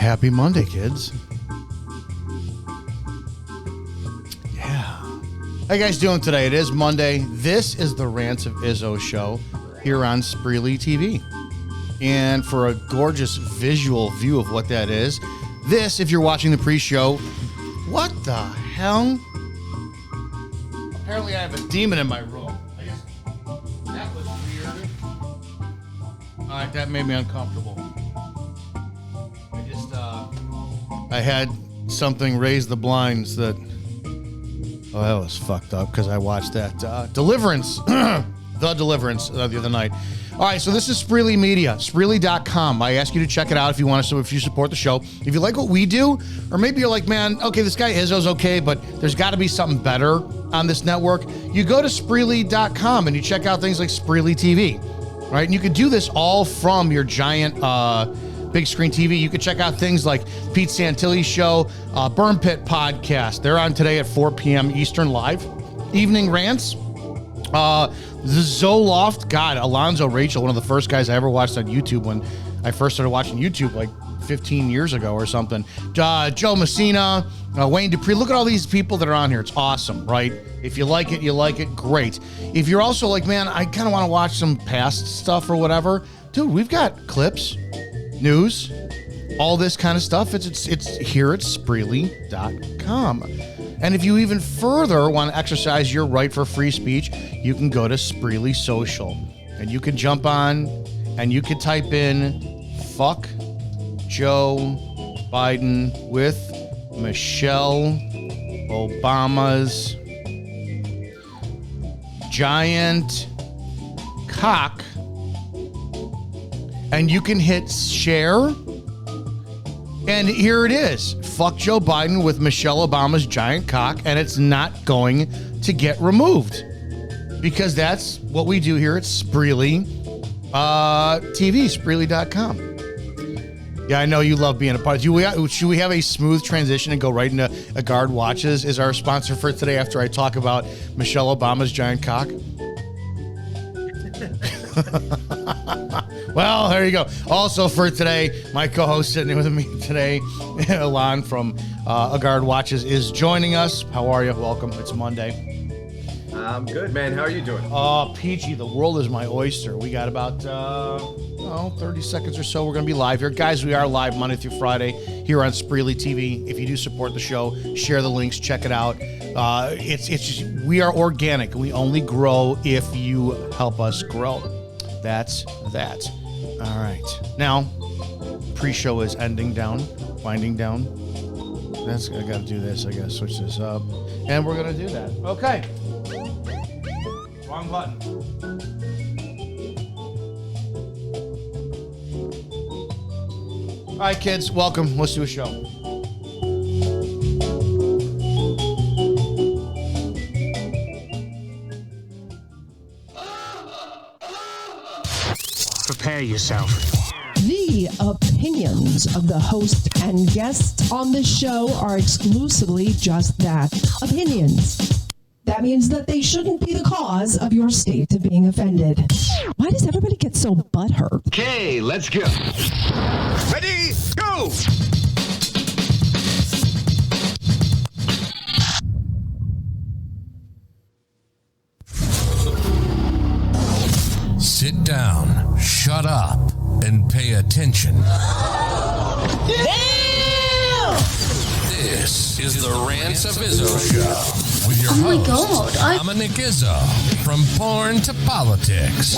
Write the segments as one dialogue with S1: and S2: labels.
S1: Happy Monday, kids. Yeah. How you guys doing today? It is Monday. This is the Rants of Izzo show here on Spreely TV. And for a gorgeous visual view of what that is, this, if you're watching the pre-show, what the hell? Apparently I have a demon in my room. I guess that was weird. All right, that made me uncomfortable. I had something raise the blinds that... Oh, that was fucked up because I watched that Deliverance. The Deliverance the other night. All right, so this is Spreely Media, Spreely.com. I ask you to check it out if you want to, so if you support the show. If you like what we do, or maybe you're like, man, okay, this guy Izzo's okay, but there's got to be something better on this network. You go to Spreely.com and you check out things like Spreely TV, right? And you can do this all from your giant... big screen TV. You can check out things like Pete Santilli's show, Burn Pit podcast. They're on today at 4 p.m. Eastern live. Evening Rants. The Zoloft. God, Alonzo Rachel, one of the first guys I ever watched on YouTube when I first started watching YouTube like 15 years ago or something. Joe Messina, Wayne Dupree. Look at all these people that are on here. It's awesome, right? If you like it, you like it. Great. If you're also like, man, I kind of want to watch some past stuff or whatever. Dude, we've got clips, news, all this kind of stuff. It's here at Spreely.com. And if you even further want to exercise your right for free speech, you can go to Spreely Social. And you can jump on and you can type in fuck Joe Biden with Michelle Obama's giant cock. And you can hit share. And here it is. Fuck Joe Biden with Michelle Obama's giant cock. And it's not going to get removed. Because that's what we do here at Spreely TV, Spreely.com. Yeah, I know you love being a part. Should we have a smooth transition and go right into A Guard Watches is our sponsor for today after I talk about Michelle Obama's giant cock? Well, there you go. Also for today, my co-host sitting with me today, Alon from A Guard Watches, is joining us. How are you? Welcome. It's Monday.
S2: I'm good, man. How are you doing?
S1: Peachy, the world is my oyster. We got about 30 seconds or so. We're going to be live here. Guys, we are live Monday through Friday here on Spreely TV. If you do support the show, share the links, check it out. It's just, we are organic. We only grow if you help us grow. That's that. All right. Now, pre-show is winding down. I got to do this. I got to switch this up. And we're going to do that. Okay. Wrong button. All right, kids, welcome. Let's do a show.
S3: Prepare yourself.
S4: The opinions of the host and guests on this show are exclusively just that, opinions. That means that they shouldn't be the cause of your state of being offended. Why does everybody get so butthurt?
S3: Okay, let's go. Ready, go!
S5: Sit down, shut up, and pay attention.
S4: Damn!
S5: This is the Rants of Izzo Show with your host, Dominic Izzo, from porn to politics.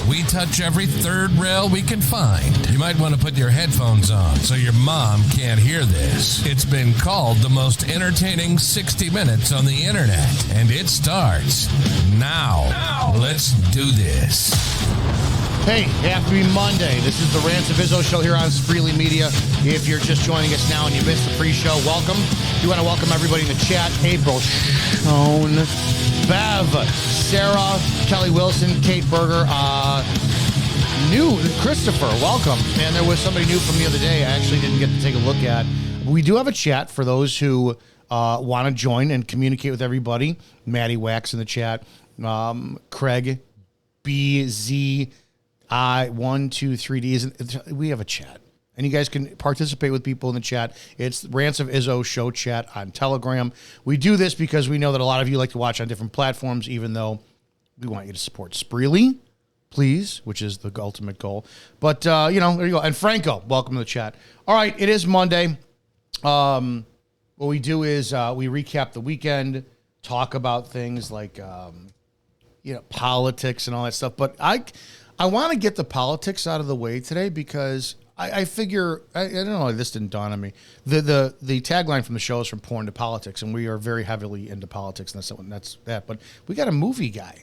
S5: We touch every third rail we can find. You might want to put your headphones on so your mom can't hear this. It's been called the most entertaining 60 minutes on the internet, and it starts now. Let's do this.
S1: Hey, happy Monday. This is the Rants of Izzo show here on Spreely Media. If you're just joining us now and you missed the pre-show, welcome. We want to welcome everybody in the chat. April, Sean, Bev, Sarah, Kelly Wilson, Kate Berger, new Christopher, welcome. And there was somebody new from the other day I actually didn't get to take a look at. We do have a chat for those who want to join and communicate with everybody. Maddie Wax in the chat. Craig, BZ, 1, 2, 3 Ds. We have a chat. And you guys can participate with people in the chat. It's Rants of Izzo show chat on Telegram. We do this because we know that a lot of you like to watch on different platforms, even though we want you to support Spreely, please, which is the ultimate goal. But, there you go. And Franco, welcome to the chat. All right, it is Monday. What we do is we recap the weekend, talk about things like, politics and all that stuff. But I want to get the politics out of the way today because I figure, I don't know, this didn't dawn on me. The tagline from the show is from porn to politics, and we are very heavily into politics, and that's that. But we got a movie guy,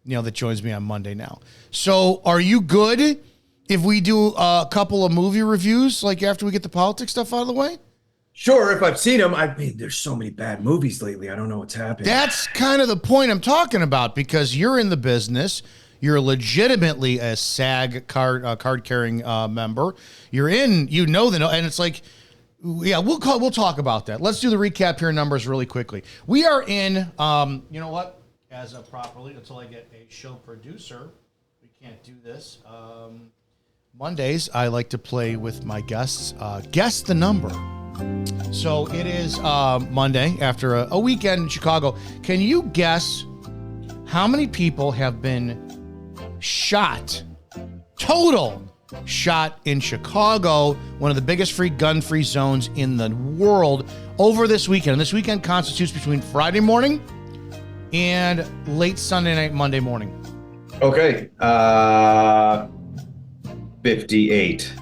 S1: that joins me on Monday now. So are you good if we do a couple of movie reviews, like after we get the politics stuff out of the way?
S2: Sure, if I've seen them. I mean, there's so many bad movies lately. I don't know what's happening.
S1: That's kind of the point I'm talking about, because you're in the business. You're legitimately a SAG card-carrying member. You're in, and it's like, yeah, we'll talk about that. Let's do the recap here, numbers really quickly. We are in, you know what? As a properly, until I get a show producer, we can't do this. Mondays, I like to play with my guests. Guess the number. So it is Monday after a weekend in Chicago. Can you guess how many people have been shot, total shot in Chicago, one of the biggest gun-free zones in the world, over this weekend? And this weekend constitutes between Friday morning and late Sunday night, Monday morning.
S2: Okay. 58.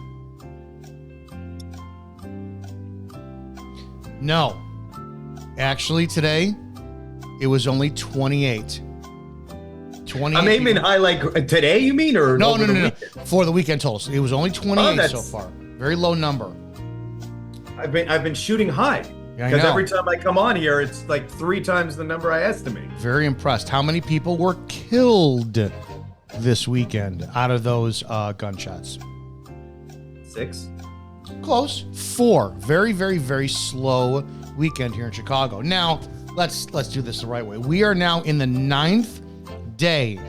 S1: No. Actually, today, it was only 28. 28.
S2: I'm aiming high, like today, you mean? Or
S1: no. For the weekend totals. It was only 28 so far. Very low number.
S2: I've been shooting high. Because every time I come on here, it's like 3 times the number I estimate.
S1: Very impressed. How many people were killed this weekend out of those gunshots?
S2: 6.
S1: Close. 4. Very, very, very slow weekend here in Chicago. Now, let's do this the right way. We are now in the 9th day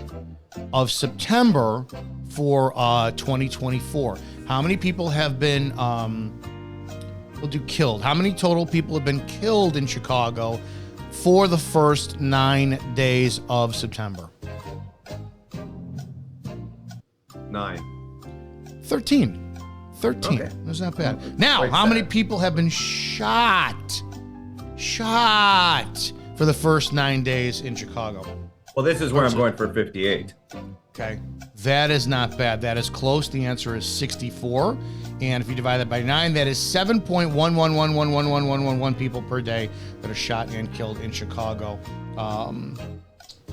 S1: of September for 2024. How many people have been we'll do killed. How many total people have been killed in Chicago for the first 9 days of September?
S2: 9.
S1: 13. Okay. That's not bad. Now, how many people have been shot for the first 9 days in Chicago?
S2: Well, this is where I'm going for 58.
S1: Okay. That is not bad. That is close. The answer is 64. And if you divide that by 9, that is 7.1111111 people per day that are shot and killed in Chicago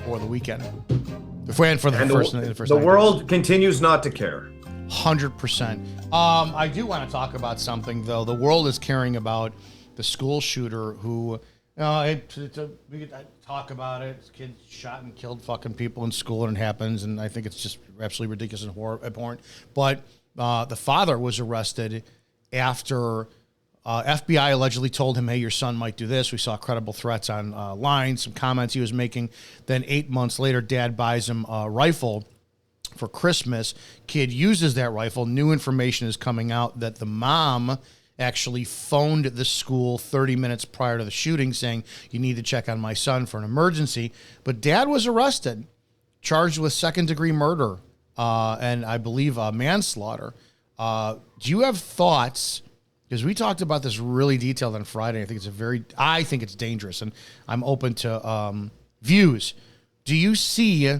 S1: for the weekend. The
S2: world continues not to care.
S1: 100%. I do want to talk about something, though. The world is caring about the school shooter who, we could talk about it. This kid shot and killed fucking people in school, and it happens, and I think it's just absolutely ridiculous and abhorrent. But the father was arrested after FBI allegedly told him, hey, your son might do this. We saw credible threats online, some comments he was making. Then 8 months later, dad buys him a rifle for Christmas. Kid uses that rifle. New information is coming out that the mom actually phoned the school 30 minutes prior to the shooting saying, you need to check on my son for an emergency. But dad was arrested, charged with second-degree murder and I believe manslaughter. Do you have thoughts? Because we talked about this really detailed on Friday. I think it's dangerous, and I'm open to views. Do you see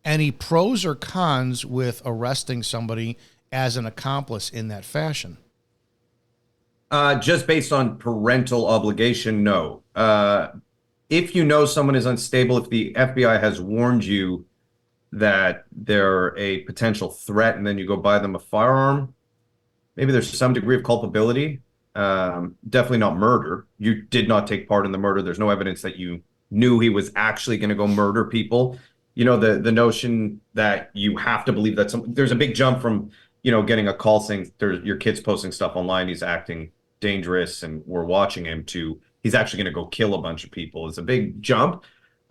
S1: any pros or cons with arresting somebody as an accomplice in that fashion?
S2: Just based on parental obligation, no. If you know someone is unstable, if the FBI has warned you that they're a potential threat and then you go buy them a firearm, maybe there's some degree of culpability. Definitely not murder. You did not take part in the murder. There's no evidence that you knew he was actually going to go murder people. You know, the notion that you have to believe that there's a big jump from, getting a call saying your kid's posting stuff online, he's acting dangerous and we're watching him, to he's actually going to go kill a bunch of people is a big jump.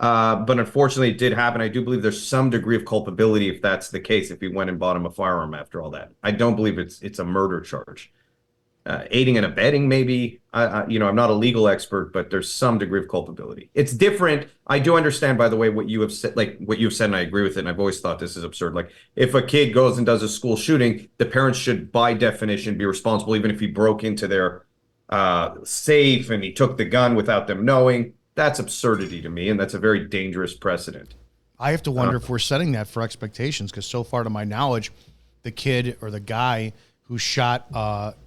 S2: But unfortunately, it did happen. I do believe there's some degree of culpability if that's the case, if he went and bought him a firearm after all that. I don't believe it's a murder charge. Aiding and abetting, maybe. I'm not a legal expert, but there's some degree of culpability. It's different. I do understand, by the way, what you have said, and I agree with it. And I've always thought this is absurd. Like, if a kid goes and does a school shooting, the parents should, by definition, be responsible, even if he broke into their safe and he took the gun without them knowing. That's absurdity to me, and that's a very dangerous precedent.
S1: I have to wonder if we're setting that for expectations, because so far, to my knowledge, the kid or the guy who shot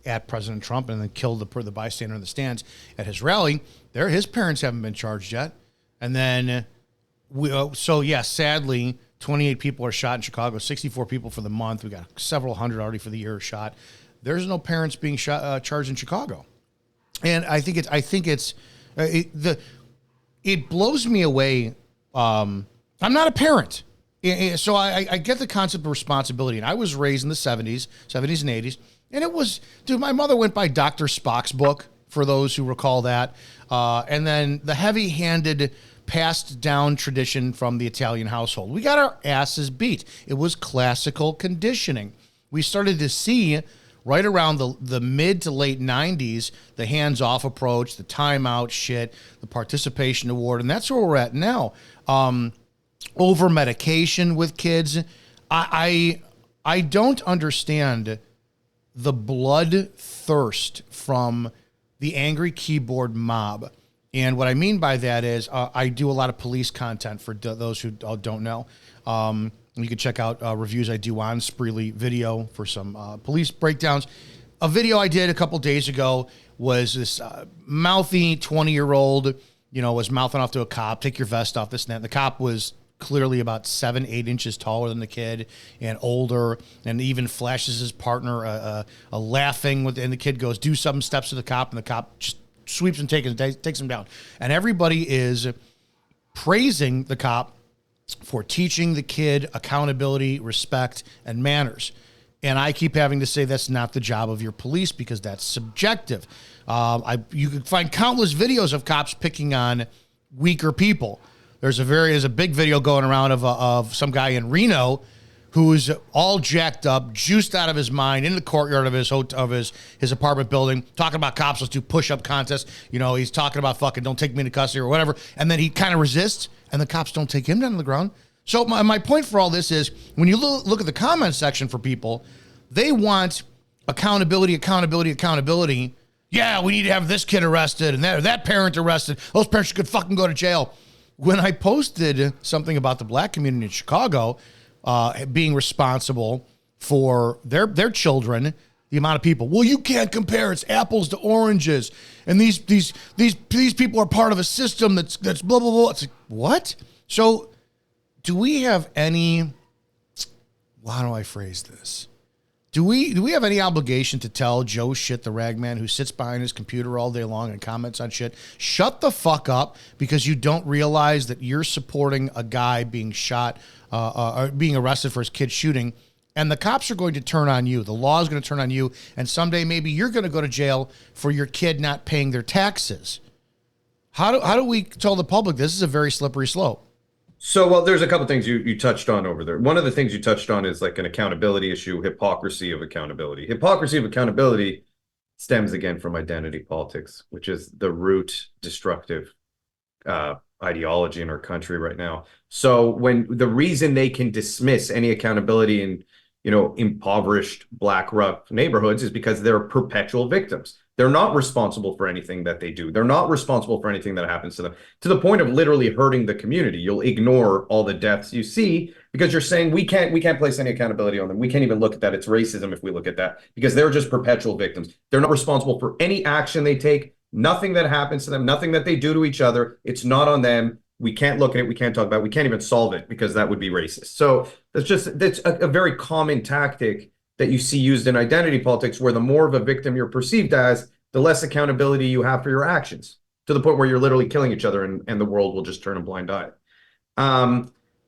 S1: at President Trump and then killed the bystander in the stands at his rally, his parents haven't been charged yet. And then, sadly, 28 people are shot in Chicago, 64 people for the month. We got several hundred already for the year shot. There's no parents being charged in Chicago, and I think it blows me away. I'm not a parent. So I get the concept of responsibility. And I was raised in the 70s and 80s. And it was, my mother went by Dr. Spock's book, for those who recall that. And then the heavy-handed, passed down tradition from the Italian household. We got our asses beat. It was classical conditioning. We started to see right around the mid to late 90s, the hands-off approach, the timeout shit, the participation award. And that's where we're at now. Over medication with kids. I don't understand the bloodthirst from the angry keyboard mob. And what I mean by that is I do a lot of police content for those who don't know. You can check out reviews I do on Spreely Video for some police breakdowns. A video I did a couple days ago was this mouthy 20-year-old, was mouthing off to a cop, take your vest off, this and that. And the cop was clearly about 7-8 inches taller than the kid and older, and even flashes his partner a laughing and the kid goes, do something, steps to the cop, and the cop just sweeps and takes him down. And everybody is praising the cop for teaching the kid accountability, respect, and manners. And I keep having to say that's not the job of your police, because that's subjective. You can find countless videos of cops picking on weaker people. There's a big video going around of some guy in Reno who's all jacked up, juiced out of his mind, in the courtyard of his apartment building, talking about cops. Let's do push-up contests. He's talking about fucking don't take me into custody or whatever. And then he kind of resists, and the cops don't take him down to the ground. So my point for all this is, when you look at the comment section for people, they want accountability. Yeah, we need to have this kid arrested and that parent arrested. Those parents could fucking go to jail. When I posted something about the black community in Chicago being responsible for their children, the amount of people, well, you can't compare. It's apples to oranges, and these people are part of a system that's blah blah blah. It's like, what? So, do we have any? How do I phrase this? Do we have any obligation to tell Joe Shit, the ragman who sits behind his computer all day long and comments on shit, shut the fuck up, because you don't realize that you're supporting a guy being shot or being arrested for his kid shooting, and the cops are going to turn on you. The law is going to turn on you, and someday maybe you're going to go to jail for your kid not paying their taxes. How do we tell the public this is a very slippery slope?
S2: So, well, there's a couple things you touched on over there. One of the things you touched on is like an accountability issue, hypocrisy of accountability. Hypocrisy of accountability stems again from identity politics, which is the root destructive ideology in our country right now. So when the reason they can dismiss any accountability in, impoverished black rough neighborhoods is because they're perpetual victims. They're not responsible for anything that they do. They're not responsible for anything that happens to them, to the point of literally hurting the community. You'll ignore all the deaths you see because you're saying we can't place any accountability on them. We can't even look at that. It's racism if we look at that, because they're just perpetual victims. They're not responsible for any action they take, nothing that happens to them, nothing that they do to each other. It's not on them. We can't look at it. We can't talk about it. We can't even solve it because that would be racist. So that's a very common tactic that you see used in identity politics, where the more of a victim you're perceived as, the less accountability you have for your actions, to the point where you're literally killing each other and the world will just turn a blind eye.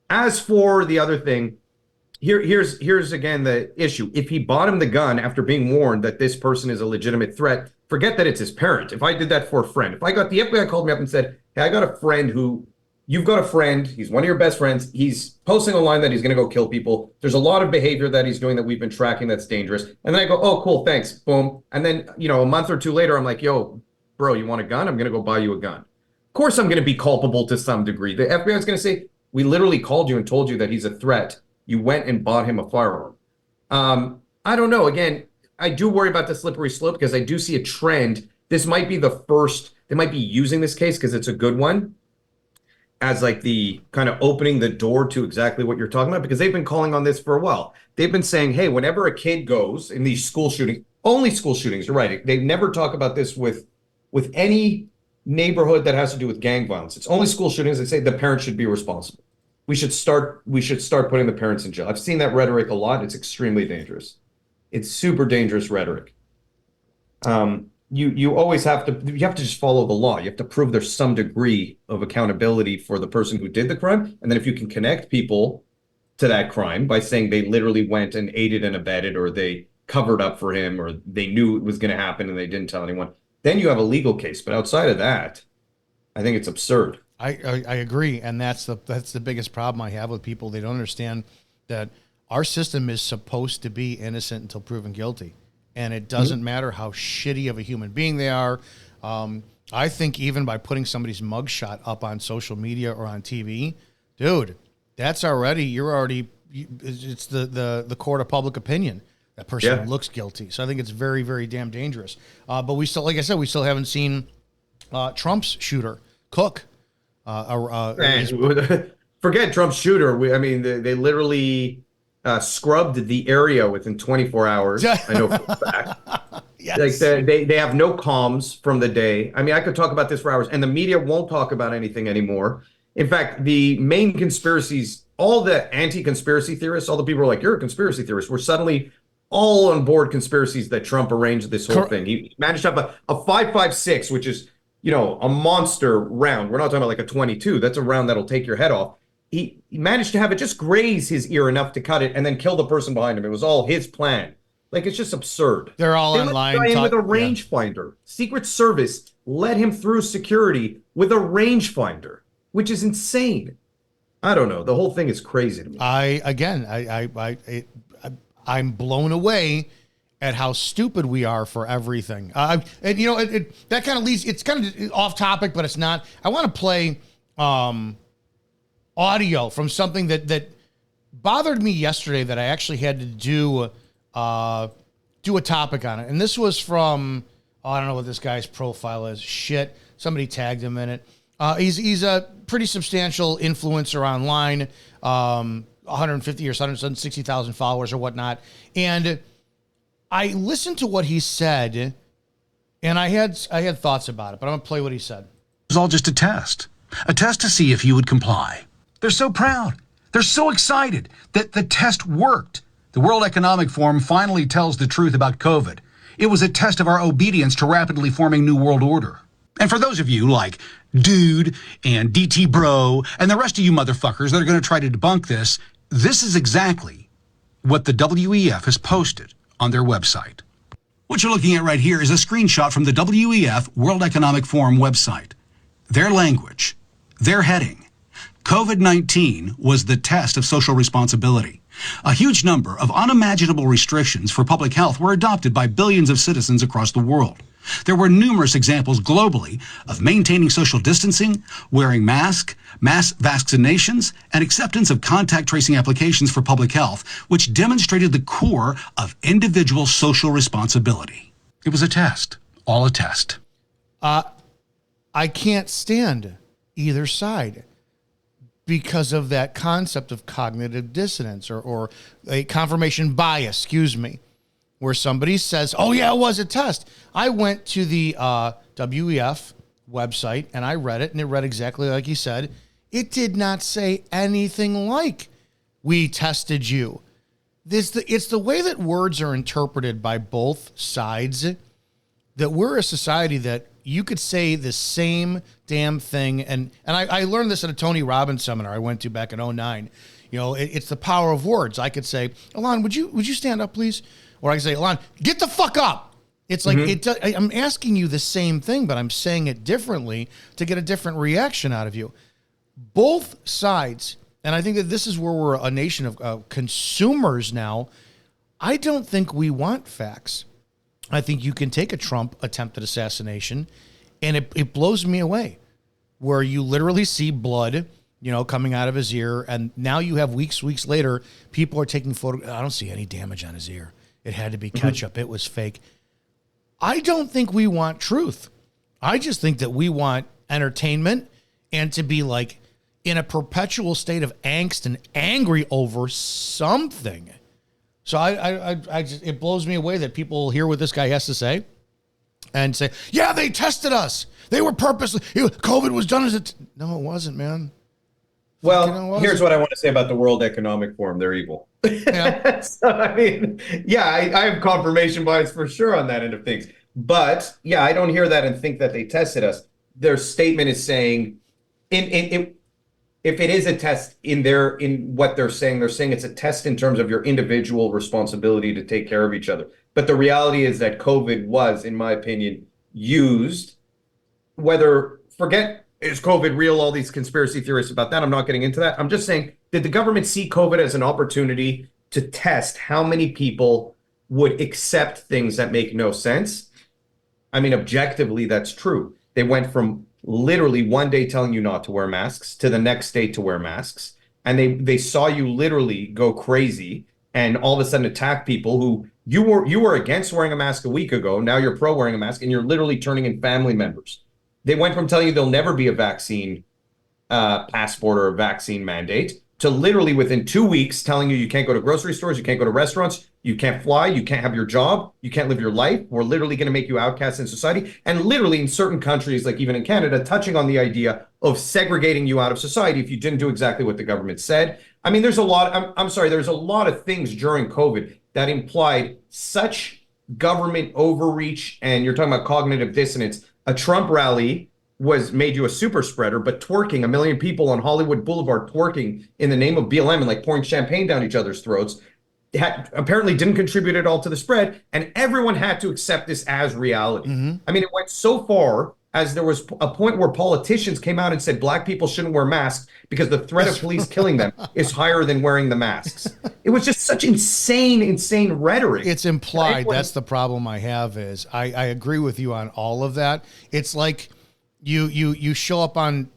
S2: As for the other thing, here's again the issue. If he bought him the gun after being warned that this person is a legitimate threat, forget that it's his parent. If I did that for a friend, if the FBI called me up and said, hey, I got a friend who you've got a friend, he's one of your best friends, he's posting online that he's going to go kill people. There's a lot of behavior that he's doing that we've been tracking that's dangerous. And then I go, oh, cool, thanks, boom. And then, a month or two later, I'm like, yo, bro, you want a gun? I'm going to go buy you a gun. Of course, I'm going to be culpable to some degree. The FBI is going to say, we literally called you and told you that he's a threat. You went and bought him a firearm. I don't know. Again, I do worry about the slippery slope because I do see a trend. This might be the first, they might be using this case because it's a good one as like the kind of opening the door to exactly what you're talking about, because they've been calling on this for a while. They've been saying, hey, whenever a kid goes in these school shootings, only school shootings, you're right. They never talk about this with any neighborhood that has to do with gang violence. It's only school shootings. They say the parents should be responsible. We should start putting the parents in jail. I've seen that rhetoric a lot. It's extremely dangerous. It's super dangerous rhetoric. You always have to just follow the law. You have to prove there's some degree of accountability for the person who did the crime. And then if you can connect people to that crime by saying they literally went and aided and abetted, or they covered up for him, or they knew it was going to happen and they didn't tell anyone, then you have a legal case. But outside of that, I think it's absurd.
S1: I agree. And that's the biggest problem I have with people. They don't understand that our system is supposed to be innocent until proven guilty. And it doesn't matter how shitty of a human being they are. I think even by putting somebody's mugshot up on social media or on TV, dude, it's the court of public opinion. That person looks guilty. So I think it's very, very damn dangerous. But we still, like I said, we still haven't seen Trump's shooter, Cook.
S2: Forget Trump's shooter. They literally scrubbed the area within 24 hours. I know for a fact. Yes. Like they have no comms from the day. I could talk about this for hours, and the media won't talk about anything anymore. In fact, the main conspiracies, all the anti-conspiracy theorists, all the people who are like, you're a conspiracy theorist, were suddenly all on board conspiracies that Trump arranged this whole thing. He managed to have a 5.56, which is, a monster round. We're not talking about like a 22. That's a round that'll take your head off. He managed to have it just graze his ear enough to cut it and then kill the person behind him. It was all his plan. Like, it's just absurd.
S1: They're all
S2: they
S1: online.
S2: Let him in with a rangefinder. Secret Service let him through security with a rangefinder, which is insane. I don't know. The whole thing is crazy to me.
S1: I'm blown away at how stupid we are for everything. That kind of leads. It's kind of off topic, but it's not. I want to play audio from something that bothered me yesterday that I actually had to do a topic on it. And this was from, I don't know what this guy's profile is. Shit. Somebody tagged him in it. He's a pretty substantial influencer online, 150 or 160,000 followers or whatnot. And I listened to what he said, and I had thoughts about it, but I'm going to play what he said.
S6: It was all just a test to see if you would comply. They're so proud. They're so excited that the test worked. The World Economic Forum finally tells the truth about COVID. It was a test of our obedience to rapidly forming New World Order. And for those of you like Dude and DT Bro and the rest of you motherfuckers that are going to try to debunk this, this is exactly what the WEF has posted on their website. What you're looking at right here is a screenshot from the WEF World Economic Forum website. Their language, their heading, COVID-19 was the test of social responsibility. A huge number of unimaginable restrictions for public health were adopted by billions of citizens across the world. There were numerous examples globally of maintaining social distancing, wearing masks, mass vaccinations, and acceptance of contact tracing applications for public health, which demonstrated the core of individual social responsibility. It was a test, all a test.
S1: I can't stand either side because of that concept of cognitive dissonance or a confirmation bias, where somebody says, oh, yeah, it was a test. I went to the WEF website and I read it, and it read exactly like he said. It did not say anything like, we tested you. It's the way that words are interpreted by both sides that we're a society that you could say the same damn thing. And I learned this at a Tony Robbins seminar I went to back in 2009. It's the power of words. I could say, Alon, would you stand up, please? Or I can say, Alon, get the fuck up. It's like, I'm asking you the same thing, but I'm saying it differently to get a different reaction out of you. both sides, and I think that this is where we're a nation of consumers now. I don't think we want facts. I think you can take a Trump attempted assassination, and it blows me away, where you literally see blood, coming out of his ear, and now you have weeks later, people are taking photos. I don't see any damage on his ear. It had to be ketchup. It was fake. I don't think we want truth. I just think that we want entertainment and to be like in a perpetual state of angst and angry over something. So I just, it blows me away that people hear what this guy has to say and say, yeah, they tested us. They were purposely, COVID was done no, it wasn't, man.
S2: Well, here's what I want to say about the World Economic Forum. They're evil.
S1: Yeah.
S2: So, I mean, yeah, I have confirmation bias for sure on that end of things. But yeah, I don't hear that and think that they tested us. Their statement is saying, if it is a test in what they're saying it's a test in terms of your individual responsibility to take care of each other. But the reality is that COVID was, in my opinion, used, is COVID real? All these conspiracy theorists about that. I'm not getting into that. I'm just saying, did the government see COVID as an opportunity to test how many people would accept things that make no sense? I mean, objectively, that's true. They went from literally one day telling you not to wear masks to the next day to wear masks. And they saw you literally go crazy and all of a sudden attack people who you were against wearing a mask a week ago. Now you're pro wearing a mask, and you're literally turning in family members. They went from telling you there'll never be a vaccine passport or a vaccine mandate to literally within 2 weeks telling you can't go to grocery stores, you can't go to restaurants, you can't fly, you can't have your job, you can't live your life. We're literally going to make you outcasts in society. And literally in certain countries, like even in Canada, touching on the idea of segregating you out of society if you didn't do exactly what the government said. I mean, there's a lot of things during COVID that implied such government overreach, and you're talking about cognitive dissonance. A Trump rally made you a super spreader, but twerking, 1 million people on Hollywood Boulevard twerking in the name of BLM and like pouring champagne down each other's throats, apparently didn't contribute at all to the spread, and everyone had to accept this as reality. I mean, it went so far as there was a point where politicians came out and said black people shouldn't wear masks because the threat of police killing them is higher than wearing the masks. It was just such insane rhetoric.
S1: It's implied. That's the problem I have is I agree with you on all of that. It's like you show up on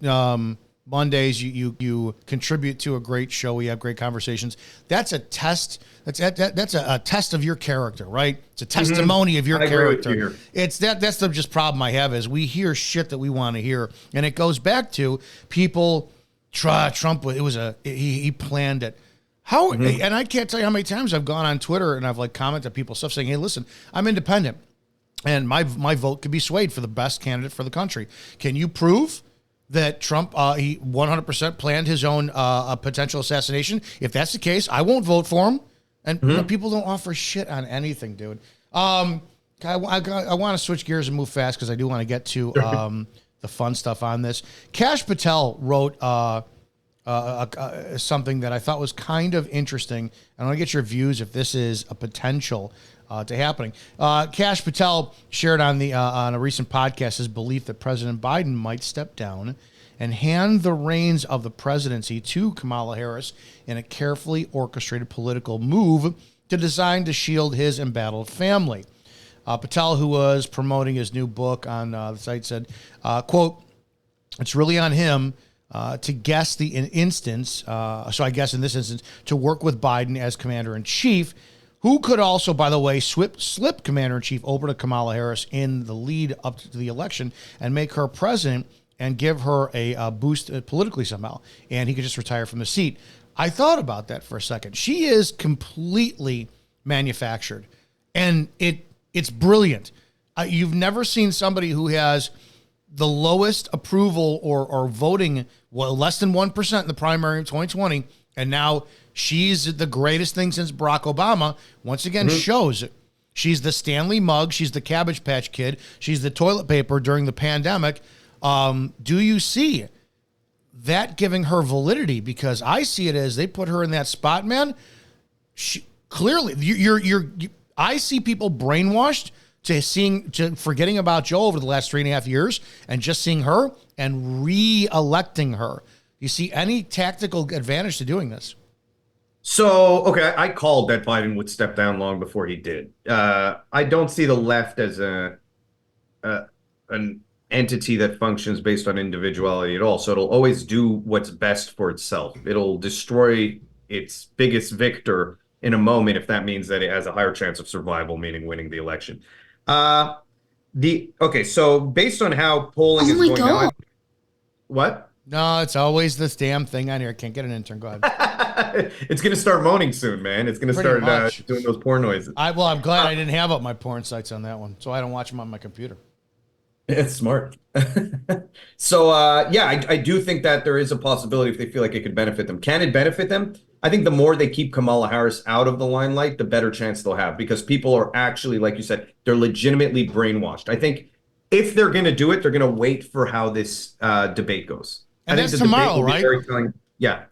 S1: Mondays, you contribute to a great show. We have great conversations. That's a test. That's a test of your character, right? It's a testimony of your character. It's that's the just problem I have is we hear shit that we want to hear, and it goes back to people. Trump. He planned it. How and I can't tell you how many times I've gone on Twitter and I've like commented people stuff saying, "Hey, listen, I'm independent, and my vote could be swayed for the best candidate for the country. Can you prove that Trump he 100% planned his own potential assassination? If that's the case, I won't vote for him." And people don't offer shit on anything, dude. I want to switch gears and move fast because I do want to get to the fun stuff on this. Kash Patel wrote something that I thought was kind of interesting. I want to get your views if this is a potential to happening. Kash Patel shared on a recent podcast his belief that President Biden might step down and hand the reins of the presidency to Kamala Harris in a carefully orchestrated political move designed to shield his embattled family. Patel, who was promoting his new book on the site, said, quote, "It's really on him to guess the instance, so I guess in this instance, to work with Biden as commander-in-chief, who could also, by the way, slip commander-in-chief over to Kamala Harris in the lead up to the election and make her president and give her a boost politically somehow, and he could just retire from the seat." I thought about that for a second. She is completely manufactured, and it's brilliant. You've never seen somebody who has the lowest approval or voting, less than 1% in the primary of 2020, and now she's the greatest thing since Barack Obama. Once again, shows it. She's the Stanley Mug. She's the Cabbage Patch Kid. She's the toilet paper during the pandemic. Do you see that giving her validity? Because I see it as they put her in that spot, man. Clearly, I see people brainwashed to forgetting about Joe over the last 3.5 years and just seeing her and re-electing her. you see any tactical advantage to doing this?
S2: So, okay, I called that Biden would step down long before he did. I don't see the left as an entity that functions based on individuality at all. So it'll always do what's best for itself. It'll destroy its biggest victor in a moment if that means that it has a higher chance of survival, meaning winning the election. So based on how polling is going on, what?
S1: No, it's always this damn thing on here. Can't get an intern. Go ahead.
S2: It's going to start moaning soon, man. It's going to start doing those porn noises.
S1: I'm glad I didn't have up my porn sites on that one, so I don't watch them on my computer.
S2: It's smart. So, I do think that there is a possibility if they feel like it could benefit them. Can it benefit them? I think the more they keep Kamala Harris out of the limelight, the better chance they'll have, because people are actually, like you said, they're legitimately brainwashed. I think if they're going to do it, they're going to wait for how this debate goes.
S1: And
S2: I think
S1: that's
S2: the
S1: tomorrow, right?
S2: Yeah.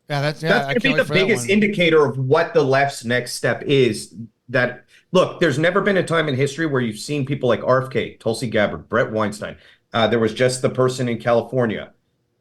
S1: That's
S2: going to be the biggest indicator of what the left's next step is. That, look, there's never been a time in history where you've seen people like RFK, Tulsi Gabbard, Brett Weinstein. There was just the person in California,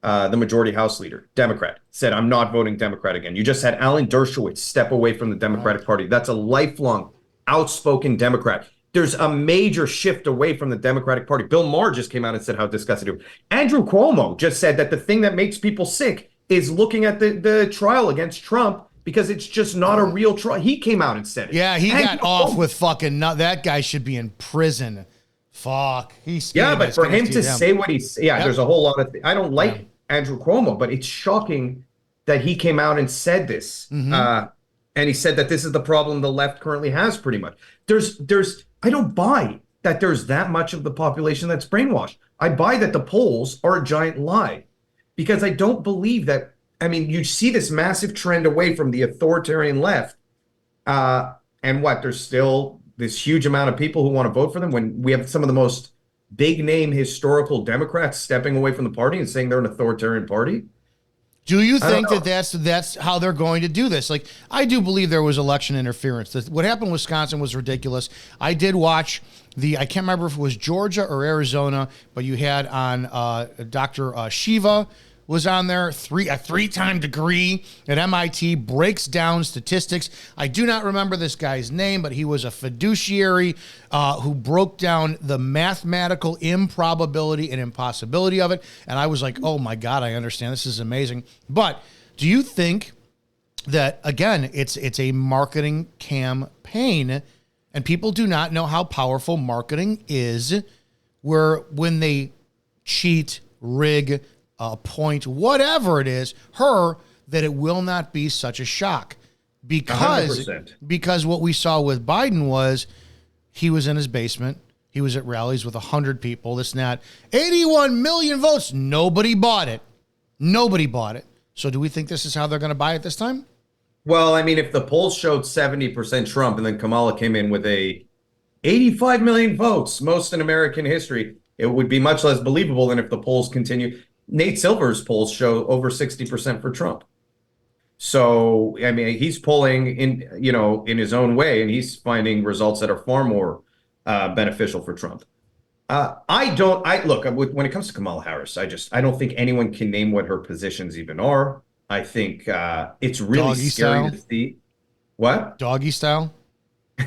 S2: the majority House leader, Democrat, said, I'm not voting Democrat again. You just had Alan Dershowitz step away from the Democratic Party. That's a lifelong, outspoken Democrat. There's a major shift away from the Democratic Party. Bill Maher just came out and said how disgusted he was. Andrew Cuomo just said that the thing that makes people sick is looking at the trial against Trump, because it's just not a real trial. He came out and said it.
S1: Yeah, he got off with fucking that guy should be in prison. Fuck.
S2: But for him to say what he said, there's a whole lot of I don't like Andrew Cuomo, but it's shocking that he came out and said this. And he said that this is the problem the left currently has, pretty much. I don't buy that there's that much of the population that's brainwashed. I buy that the polls are a giant lie, because I don't believe that. I mean, you see this massive trend away from the authoritarian left. And there's still this huge amount of people who want to vote for them, when we have some of the most big name historical Democrats stepping away from the party and saying they're an authoritarian party.
S1: Do you think that's how they're going to do this? Like, I do believe there was election interference. What happened in Wisconsin was ridiculous. I did watch I can't remember if it was Georgia or Arizona, but you had on Dr. Shiva was on there, a three-time degree at MIT, breaks down statistics. I do not remember this guy's name, but he was a fiduciary who broke down the mathematical improbability and impossibility of it. And I was like, oh my God, I understand. This is amazing. But do you think that, again, it's a marketing campaign, and people do not know how powerful marketing is, where when they cheat, rig, point, whatever it is, that it will not be such a shock, because
S2: 100%.
S1: Because what we saw with Biden was he was in his basement. He was at rallies with 100 people. This and that. 81 million votes. Nobody bought it. So do we think this is how they're going to buy it this time?
S2: Well, I mean, if the polls showed 70% Trump and then Kamala came in with 85 million votes, most in American history, it would be much less believable than if the polls continue. Nate Silver's polls show over 60% for Trump. So, I mean, he's polling in his own way, and he's finding results that are far more beneficial for Trump. Look, when it comes to Kamala Harris, I don't think anyone can name what her positions even are. I think it's really
S1: Doggy
S2: scary
S1: style?
S2: to see. What?
S1: Doggy style?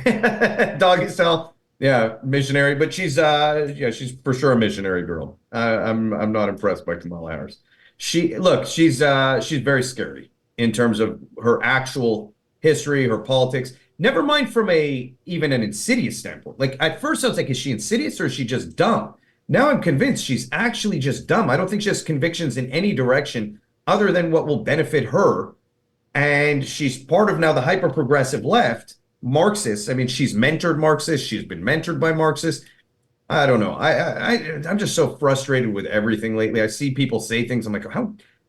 S2: Doggy style. Yeah, missionary, but she's for sure a missionary girl. I'm not impressed by Kamala Harris. She's very scary in terms of her actual history, her politics. Never mind from even an insidious standpoint. Like, at first I was like, is she insidious or is she just dumb? Now I'm convinced she's actually just dumb. I don't think she has convictions in any direction other than what will benefit her. And she's part of now the hyper-progressive left. Marxists. I mean, she's mentored Marxists. She's been mentored by Marxists. I don't know. I'm just so frustrated with everything lately. I see people say things. I'm like,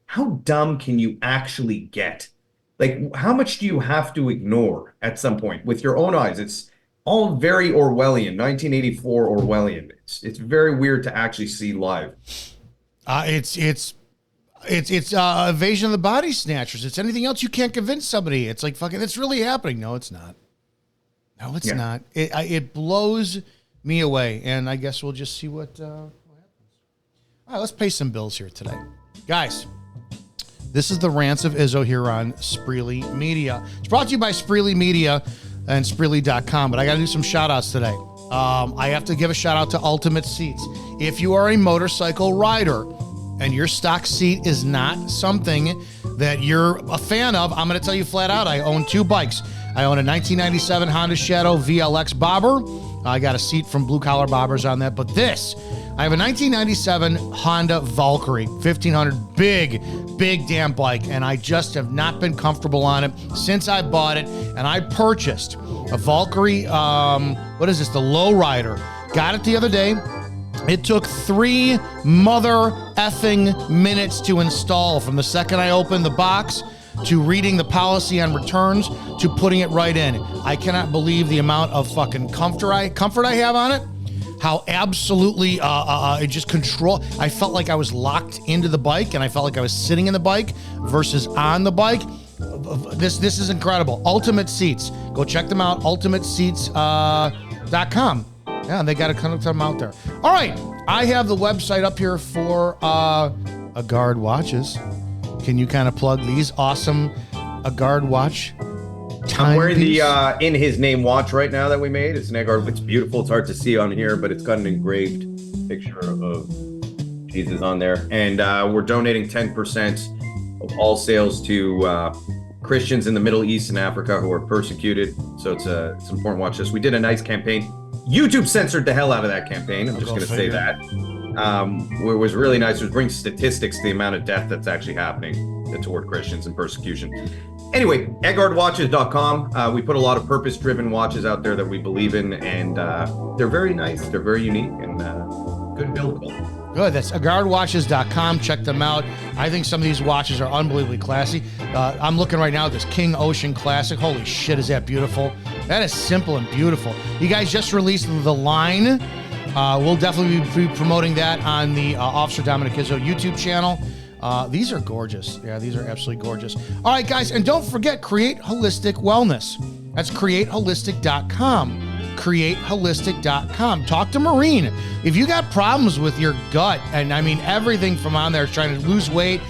S2: how dumb can you actually get? Like, how much do you have to ignore at some point with your own eyes? It's all very Orwellian, 1984 Orwellian. It's very weird to actually see live.
S1: It's evasion of the body snatchers. It's anything else you can't convince somebody. It's like, fucking, it's really happening. No, it's not. No, it's not. It blows me away, and I guess we'll just see what happens. All right, let's pay some bills here today. Guys, This is the Rants of Izzo here on Spreely Media. It's brought to you by Spreely Media and Spreely.com, but I got to do some shout outs today. I have to give a shout out to Ultimate Seats. If you are a motorcycle rider and your stock seat is not something that you're a fan of, I'm going to tell you flat out, I own 2 bikes. I own a 1997 Honda Shadow VLX Bobber. I got a seat from Blue Collar Bobbers on that. But this, I have a 1997 Honda Valkyrie 1500, big damn bike, and I just have not been comfortable on it since I bought it. And I purchased a Valkyrie, what is this, the Lowrider. Got it the other day. It took 3 mother effing minutes to install from the second I opened the box to reading the policy on returns to putting it right in. I cannot believe the amount of fucking comfort I have on it. How absolutely it just control. I felt like I was locked into the bike, and I felt like I was sitting in the bike versus on the bike. This is incredible. Ultimate Seats. Go check them out. UltimateSeats.com. Yeah, they got a ton of them out there. All right, I have the website up here for Agard watches. Can you kind of plug these awesome Agard watch?
S2: I'm wearing the In His Name watch right now that we made. It's an Agard. It's beautiful. It's hard to see on here, but it's got an engraved picture of Jesus on there. And we're donating 10% of all sales to Christians in the Middle East and Africa who are persecuted. So it's an important watch list. We did a nice campaign. YouTube censored the hell out of that campaign. I'm just going to say that. It was really nice. It was bringing statistics to the amount of death that's actually happening toward Christians and persecution. Anyway, EggardWatches.com. We put a lot of purpose-driven watches out there that we believe in, and they're very nice. They're very unique and good build quality.
S1: Good. That's AgardWatches.com. Check them out. I think some of these watches are unbelievably classy. I'm looking right now at this King Ocean Classic. Holy shit, is that beautiful? That is simple and beautiful. You guys just released the line. We'll definitely be promoting that on the Officer Dominic Izzo YouTube channel. These are gorgeous. Yeah, these are absolutely gorgeous. All right, guys, and don't forget Create Holistic Wellness. That's CreateHolistic.com. CreateHolistic.com. Talk to Maureen. If you got problems with your gut, and I mean everything from on there, trying to lose weight,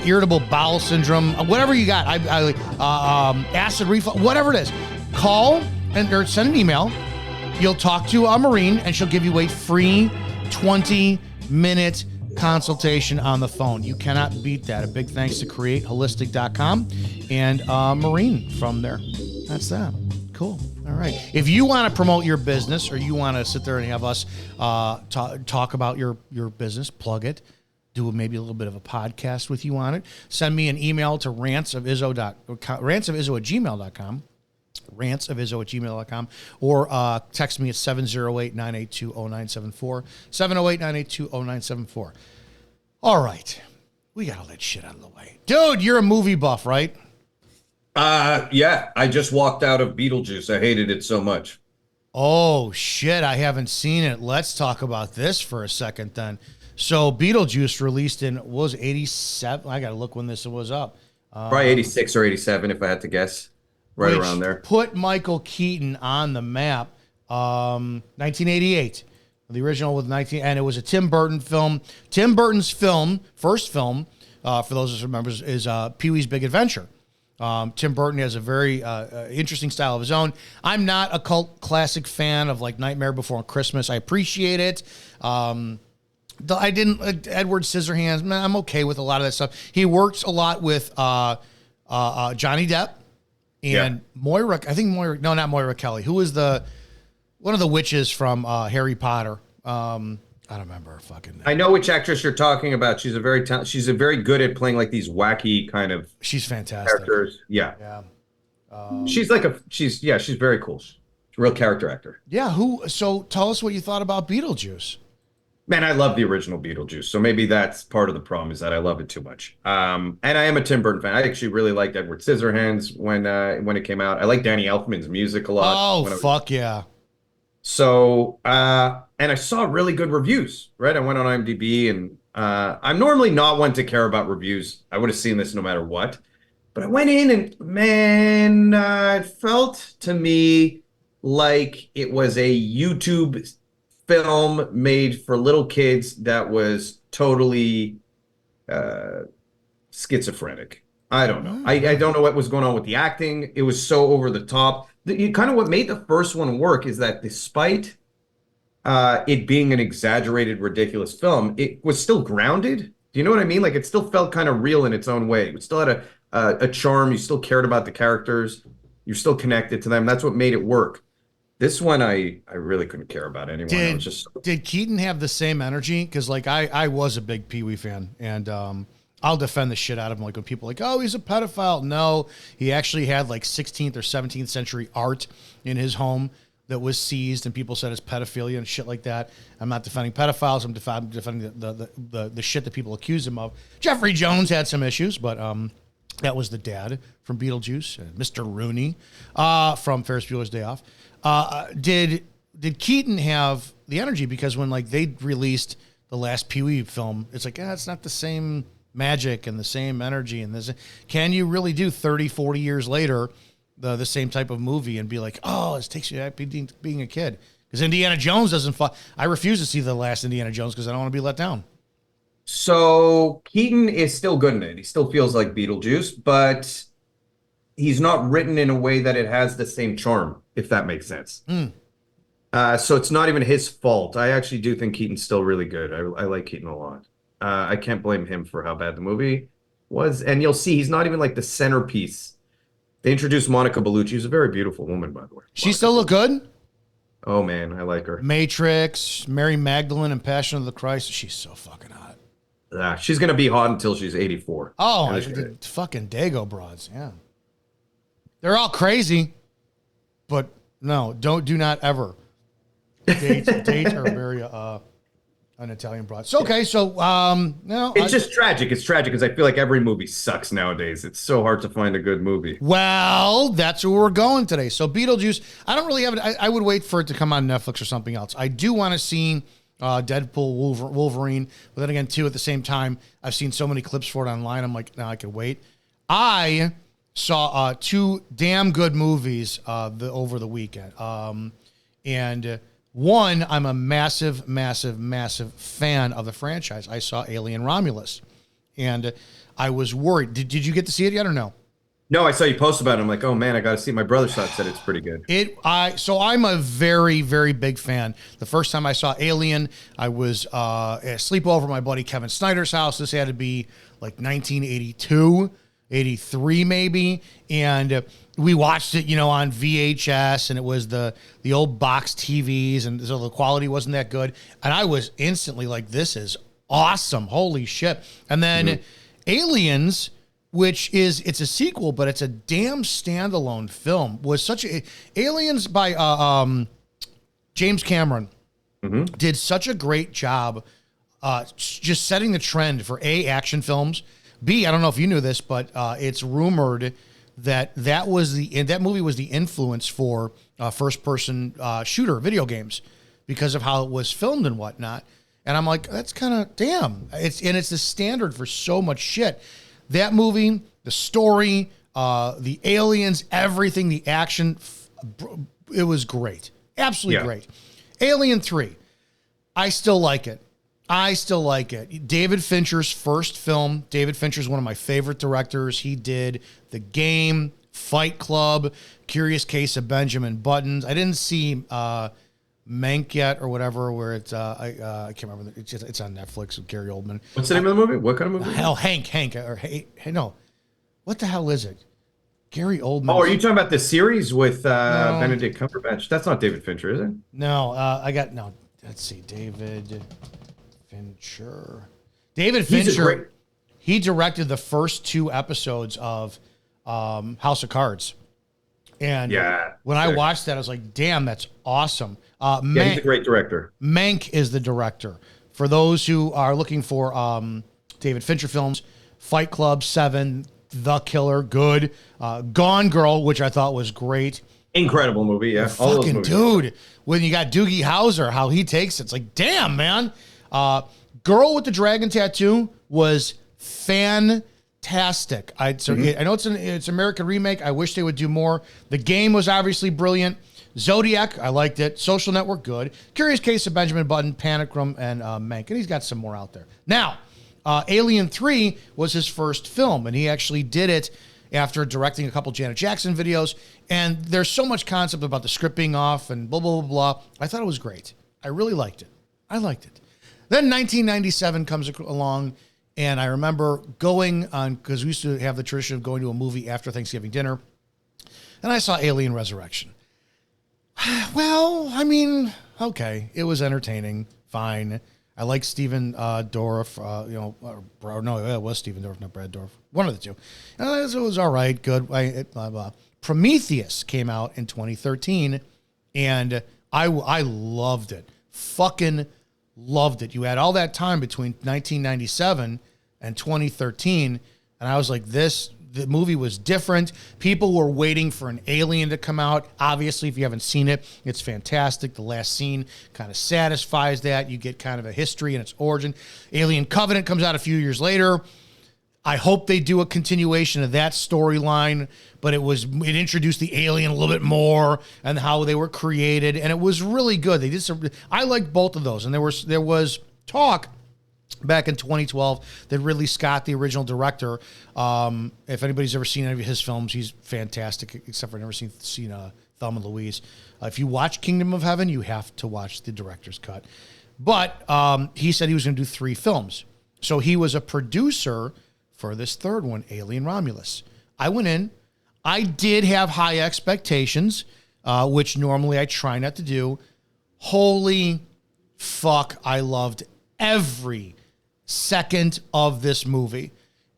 S1: irritable bowel syndrome, whatever you got, acid reflux, whatever it is, call or send an email. You'll talk to Maureen, and she'll give you a free 20-minute consultation on the phone. You cannot beat that. A big thanks to CreateHolistic.com and Maureen from there. That's that. Cool. All right. If you want to promote your business, or you want to sit there and have us talk about your business, plug it, do maybe a little bit of a podcast with you on it, send me an email to rantsofizzo@gmail.com. rantsofizzo@gmail.com, or text me at 708-982-0974, 708-982-0974. All right. We got all that shit out of the way. Dude, you're a movie buff, right?
S2: Yeah, I just walked out of Beetlejuice. I hated it so much.
S1: Oh, shit, I haven't seen it. Let's talk about this for a second then. So Beetlejuice released in, what was it, 87? I got to look when this was up.
S2: Probably 86 or 87 if I had to guess. Right around there.
S1: Put Michael Keaton on the map. 1988. The original with 19, and it was a Tim Burton film. Tim Burton's first film, for those of us who remember, is Pee-wee's Big Adventure. Tim Burton has a very interesting style of his own. I'm not a cult classic fan of like Nightmare Before Christmas. I appreciate it. I didn't Edward Scissorhands. Man, I'm okay with a lot of that stuff. He works a lot with Johnny Depp and Moira. I think not Moira Kelly. Who was one of the witches from Harry Potter? I don't remember her fucking name.
S2: I know which actress you're talking about. She's she's very good at playing like these wacky kind of.
S1: She's fantastic.
S2: Characters. Yeah. She's very cool. She's a real character actor.
S1: Yeah. So tell us what you thought about Beetlejuice.
S2: Man, I love the original Beetlejuice. So maybe that's part of the problem, is that I love it too much. And I am a Tim Burton fan. I actually really liked Edward Scissorhands when it came out. I like Danny Elfman's music a lot.
S1: Oh, fuck yeah.
S2: So, and I saw really good reviews, right? I went on IMDb, and I'm normally not one to care about reviews. I would have seen this no matter what. But I went in, and man, it felt to me like it was a YouTube film made for little kids that was totally schizophrenic. I don't know. I don't know what was going on with the acting. It was so over the top. Kind of what made the first one work is that despite it being an exaggerated, ridiculous film, it was still grounded. Do you know what I mean? Like it still felt kind of real in its own way. It still had a charm. You still cared about the characters. You're still connected to them. That's what made it work. This one, I really couldn't care about anyone.
S1: Did Keaton have the same energy? Because like I was a big Pee Wee fan, and I'll defend the shit out of him. Like when people are like, oh, he's a pedophile. No, he actually had like 16th or 17th century art in his home that was seized, and people said it's pedophilia and shit like that. I'm not defending pedophiles. I'm defending the shit that people accuse him of. Jeffrey Jones had some issues, but that was the dad from Beetlejuice, Mr. Rooney from Ferris Bueller's Day Off. Did Keaton have the energy? Because when like they released the last Pee Wee film, it's like, it's not the same magic and the same energy. And this, can you really do 30, 40 years later the same type of movie and be like, oh, it takes you back being a kid? Because Indiana Jones doesn't. I refuse to see the last Indiana Jones because I don't want to be let down.
S2: So Keaton is still good in it. He still feels like Beetlejuice, but he's not written in a way that it has the same charm, if that makes sense. So it's not even his fault. I actually do think Keaton's still really good. I like Keaton a lot. I can't blame him for how bad the movie was. And you'll see he's not even like the centerpiece. They introduced Monica Bellucci, who's a very beautiful woman, by the way.
S1: She still look good?
S2: Oh, man, I like her.
S1: Matrix, Mary Magdalene, and Passion of the Christ. She's so fucking hot.
S2: She's going to be hot until she's 84.
S1: Oh, the fucking Dago broads, yeah. They're all crazy, but no, do not ever date or marry an Italian broad. So, okay, so no,
S2: it's just tragic. It's tragic because I feel like every movie sucks nowadays. It's so hard to find a good movie.
S1: Well, that's where we're going today. So Beetlejuice, I don't really have it. I would wait for it to come on Netflix or something else. I do want to see Deadpool, Wolverine, but then again, too, at the same time, I've seen so many clips for it online. I'm like, no, I could wait. I saw two damn good movies over the weekend. And one, I'm a massive, massive, massive fan of the franchise. I saw Alien Romulus, and I was worried. Did you get to see it yet or no?
S2: No, I saw you post about it. I'm like, oh man, I got to see it. My brother said it's pretty good.
S1: So I'm a very, very big fan. The first time I saw Alien, I was at a sleepover at my buddy Kevin Snyder's house. This had to be like 1982, 83 maybe, and we watched it, on VHS, and it was the old box TVs, and so the quality wasn't that good. And I was instantly like, this is awesome. Holy shit. And then Aliens, which it's a sequel, but it's a damn standalone film, was Aliens by James Cameron did such a great job just setting the trend for action films. B, I don't know if you knew this, but it's rumored that movie was the influence for first-person shooter video games because of how it was filmed and whatnot. And I'm like, that's kind of damn. It's the standard for so much shit. That movie, the story, the aliens, everything, the action, it was great, absolutely great. Alien 3, I still like it. David Fincher's first film. David Fincher's one of my favorite directors. He did The Game, Fight Club, Curious Case of Benjamin Button. I didn't see Mank yet or whatever, where it's I can't remember. It's on Netflix with Gary Oldman.
S2: What's the name of the movie? What kind of movie?
S1: Hell, Hank, or hey, no, what the hell is it? Gary Oldman.
S2: Oh, are you talking about the series with Benedict Cumberbatch? That's not David Fincher, is it?
S1: No, let's see, David Fincher. David Fincher, he directed the first 2 episodes of House of Cards. And when I watched that, I was like, damn, that's awesome.
S2: He's a great director.
S1: Mank is the director. For those who are looking for David Fincher films, Fight Club, 7, The Killer, good. Gone Girl, which I thought was great.
S2: Incredible movie, yeah. All those movies.
S1: Dude, when you got Doogie Howser, how he takes it, it's like, damn, man. Girl with the Dragon Tattoo was fantastic. I know it's an American remake. I wish they would do more. The Game was obviously brilliant. Zodiac, I liked it. Social Network, good. Curious Case of Benjamin Button, Panic Room, and Mank. And he's got some more out there. Now, Alien 3 was his first film, and he actually did it after directing a couple Janet Jackson videos. And there's so much concept about the script being off and blah, blah, blah, blah. I thought it was great. I really liked it. I liked it. Then 1997 comes along, and I remember going on, because we used to have the tradition of going to a movie after Thanksgiving dinner, and I saw Alien Resurrection. Well, I mean, okay, it was entertaining, fine. I like Stephen Dorff, it was Stephen Dorff, not Brad Dorff, one of the two. It was all right, good. Blah, blah. Prometheus came out in 2013, and I loved it. Fucking loved it. You had all that time between 1997 and 2013, and I was like, the movie was different. People were waiting for an alien to come out. Obviously, if you haven't seen it, it's fantastic. The last scene kind of satisfies that. You get kind of a history and its origin. Alien Covenant comes out a few years later. I hope they do a continuation of that storyline, but it introduced the alien a little bit more and how they were created, and it was really good. I liked both of those, and there was talk back in 2012 that Ridley Scott, the original director, if anybody's ever seen any of his films, he's fantastic, except for I've never seen Thelma and Louise. If you watch Kingdom of Heaven, you have to watch the director's cut. But he said he was going to do 3 films. So he was a producer for this third one, Alien Romulus. I went in. I did have high expectations, which normally I try not to do. Holy fuck, I loved every second of this movie.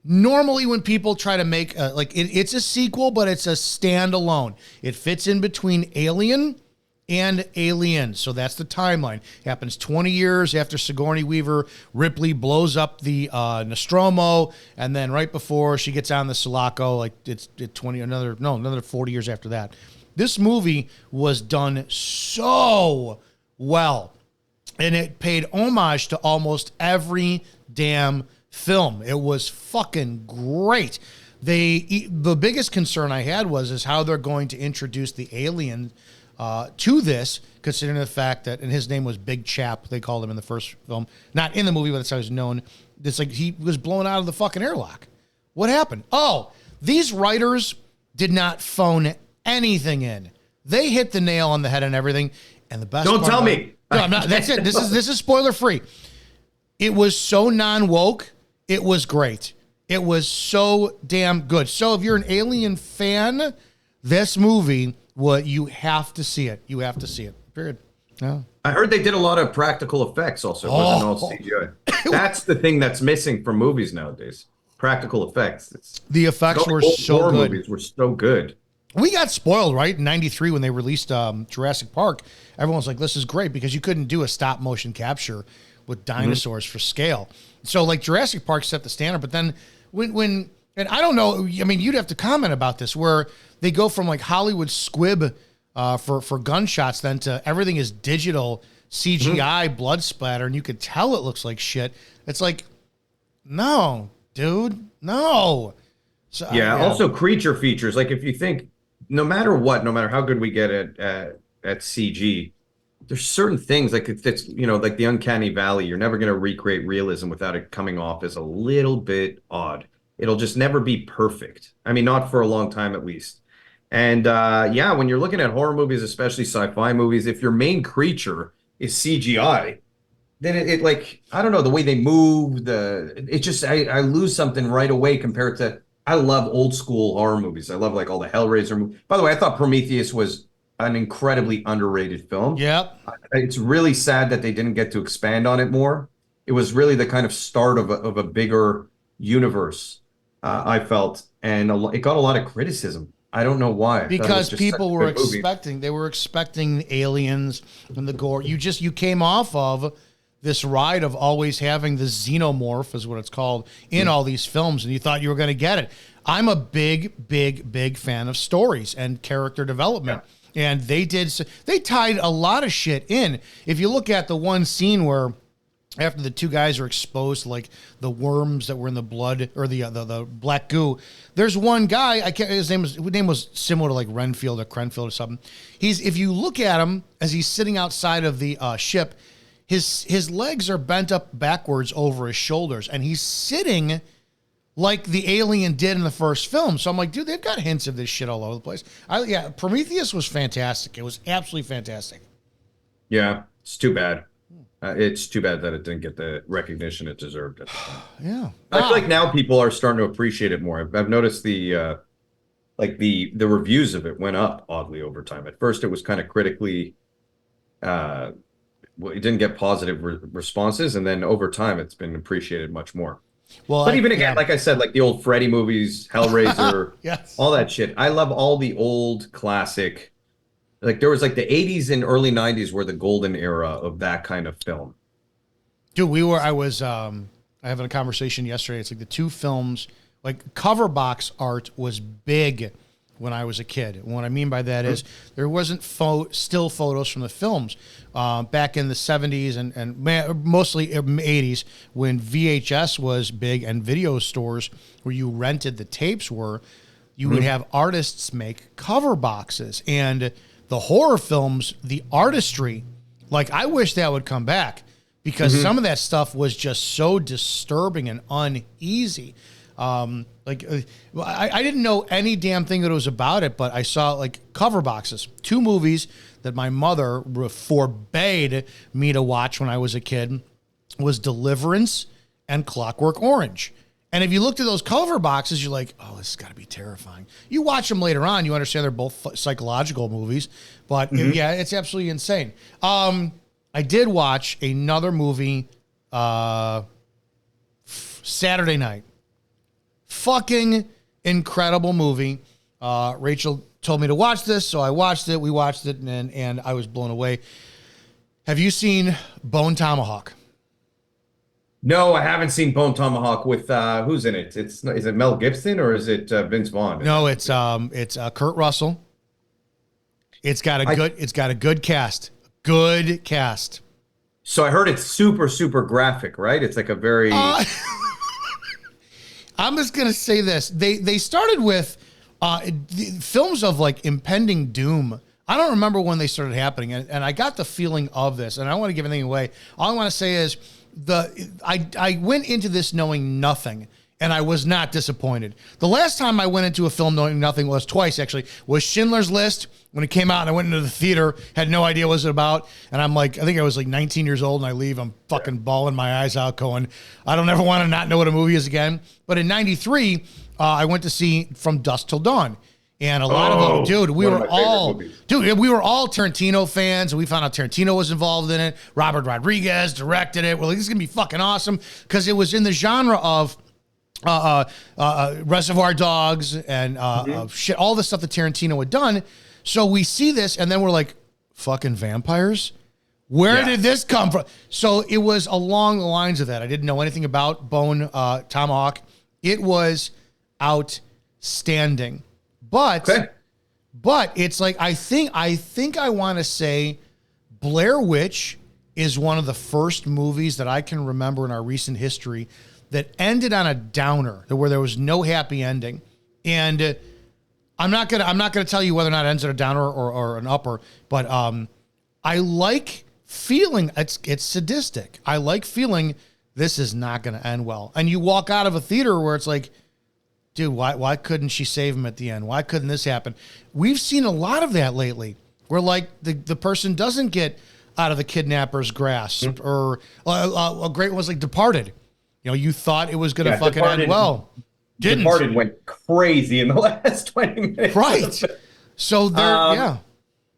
S1: Normally when people try to make it's a sequel, but it's a standalone. It fits in between Alien and Alien. So that's the timeline. It happens 20 years after Sigourney Weaver. Ripley blows up the Nostromo, and then right before she gets on the Sulaco, another 40 years after that. This movie was done so well, and it paid homage to almost every damn film. It was fucking great. The biggest concern I had was how they're going to introduce the alien to this, considering the fact that, and his name was Big Chap, they called him in the first film, not in the movie, but that's how he's known. It's like he was blown out of the fucking airlock. What happened? Oh, these writers did not phone anything in. They hit the nail on the head and everything. And the best
S2: Don't tell me.
S1: No, I'm not. That's it. This is spoiler free. It was so non-woke. It was great. It was so damn good. So if you're an Alien fan, this movie, you have to see it. You have to see it. Period. Yeah.
S2: I heard they did a lot of practical effects also. It wasn't all CGI. That's the thing that's missing from movies nowadays. Practical effects.
S1: The effects were so good.
S2: Movies were so good.
S1: We got spoiled, right? In 93 when they released Jurassic Park, everyone was like, this is great because you couldn't do a stop motion capture with dinosaurs for scale. So like Jurassic Park set the standard, but then when and I don't know, I mean, you'd have to comment about this, where they go from like Hollywood squib for gunshots then to everything is digital CGI blood splatter, and you could tell it looks like shit. It's like, no, dude, no. So,
S2: yeah, also creature features. Like if you think, no matter how good we get at CG, there's certain things like it's like the uncanny valley. You're never going to recreate realism without it coming off as a little bit odd. It'll just never be perfect. I mean, not for a long time at least. And when you're looking at horror movies, especially sci-fi movies, if your main creature is CGI, then it like, I don't know, the way they move, I lose something right away compared to, I love old school horror movies. I love like all the Hellraiser movies. By the way, I thought Prometheus was an incredibly underrated film.
S1: Yep.
S2: It's really sad that they didn't get to expand on it more. It was really the kind of start of a bigger universe, I felt, and it got a lot of criticism. I don't know why.
S1: Because people were expecting aliens and the gore. You came off of this ride of always having the xenomorph, is what it's called, in all these films, and you thought you were going to get it. I'm a big, big, big fan of stories and character development. Yeah. And they tied a lot of shit in. If you look at the one scene where after the two guys are exposed to like the worms that were in the blood or the black goo, there's one guy, his name was similar to like Renfield or Crenfield or something. If you look at him as he's sitting outside of the ship, his legs are bent up backwards over his shoulders, and he's sitting like the alien did in the first film. So I'm like, dude, they've got hints of this shit all over the place. Prometheus was fantastic. It was absolutely fantastic.
S2: Yeah, it's too bad. It's too bad that it didn't get the recognition it deserved at the time.
S1: Yeah.
S2: I feel like now people are starting to appreciate it more. I've noticed the reviews of it went up oddly over time. At first, it was kind of critically, it didn't get positive responses, and then over time, it's been appreciated much more.
S1: Well,
S2: but even again, like I said, like the old Freddy movies, Hellraiser,
S1: yes,
S2: all that shit. I love all the old classic. Like there was like the 80s and early 90s were the golden era of that kind of film.
S1: Dude, I was having a conversation yesterday. It's like the two films, like cover box art was big when I was a kid. And what I mean by that is there wasn't still photos from the films back in the 70s and mostly 80s when VHS was big and video stores where you rented the tapes you would have artists make cover boxes. And the horror films, the artistry, like I wish that would come back because some of that stuff was just so disturbing and uneasy. I didn't know any damn thing that was about it, but I saw like cover boxes. Two movies that my mother forbade me to watch when I was a kid was Deliverance and Clockwork Orange. And if you looked at those cover boxes, you're like, oh, this has got to be terrifying. You watch them later on, you understand they're both psychological movies. But yeah, it's absolutely insane. I did watch another movie Saturday night. Fucking incredible movie. Rachel told me to watch this, so I watched it. We watched it, and I was blown away. Have you seen Bone Tomahawk?
S2: No, I haven't seen Bone Tomahawk with who's in it? Is it Mel Gibson or is it Vince Vaughn?
S1: No, it's Kurt Russell. It's got a good cast. Good cast.
S2: So I heard it's super, super graphic, right? It's like a very
S1: I'm just gonna say this. They started with films of like impending doom. I don't remember when they started happening, and I got the feeling of this, and I don't want to give anything away. All I want to say is I went into this knowing nothing, and I was not disappointed. The last time I went into a film knowing nothing was twice, actually, was Schindler's List. When it came out and I went into the theater, had no idea what it was about, and I'm like, I think I was like 19 years old, and I leave, I'm fucking bawling my eyes out going, I don't ever want to not know what a movie is again. But in 93, I went to see From Dusk Till Dawn. And a lot of them, dude, we were all Tarantino fans, and we found out Tarantino was involved in it. Robert Rodriguez directed it. Well, this is gonna be fucking awesome because it was in the genre of Reservoir Dogs and shit, all the stuff that Tarantino had done. So we see this, and then we're like, fucking vampires? Where did this come from? So it was along the lines of that. I didn't know anything about Bone Tomahawk. It was outstanding. But it's like I think I want to say Blair Witch is one of the first movies that I can remember in our recent history that ended on a downer, where there was no happy ending. And I'm not gonna tell you whether or not it ends on a downer or an upper, but I like feeling it's sadistic. I like feeling this is not gonna end well. And you walk out of a theater where it's like, dude, why couldn't she save him at the end? Why couldn't this happen? We've seen a lot of that lately, where like the person doesn't get out of the kidnapper's grasp, or a great one was like Departed. You know, you thought it was going to fucking end well. Didn't.
S2: Departed went crazy in the last 20 minutes.
S1: Right. So there,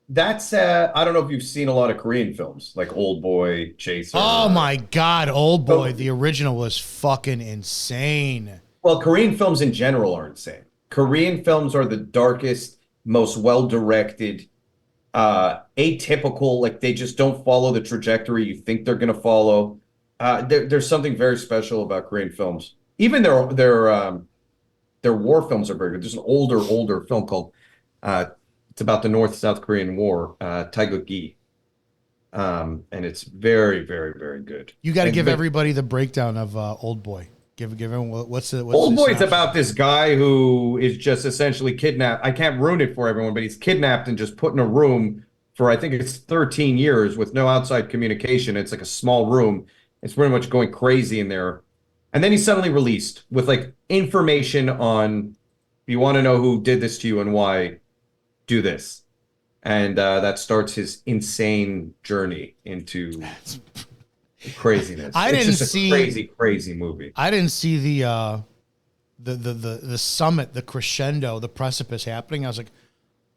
S2: That's I don't know if you've seen a lot of Korean films like Old Boy, Chaser.
S1: Oh my God, Old Boy, the original was fucking insane.
S2: Well, Korean films in general are insane. Korean films are the darkest, most well-directed, atypical, like they just don't follow the trajectory you think they're going to follow. There's something very special about Korean films. Even their war films are very good. There's an older film called, it's about the North-South Korean War, Taegukgi. And it's very, very, very good.
S1: You got to give everybody the breakdown of Old Boy. Give him what's
S2: Old Boy's about this guy who is just essentially kidnapped. I can't ruin it for everyone, but he's kidnapped and just put in a room for I think it's 13 years with no outside communication. It's like a small room. It's pretty much going crazy in there. And then he's suddenly released with like information on, if you want to know who did this to you and why, do this. And that starts his insane journey into craziness.
S1: I
S2: It's
S1: didn't
S2: just a
S1: see-
S2: crazy, crazy movie.
S1: I didn't see the summit, the crescendo, the precipice happening. I was like,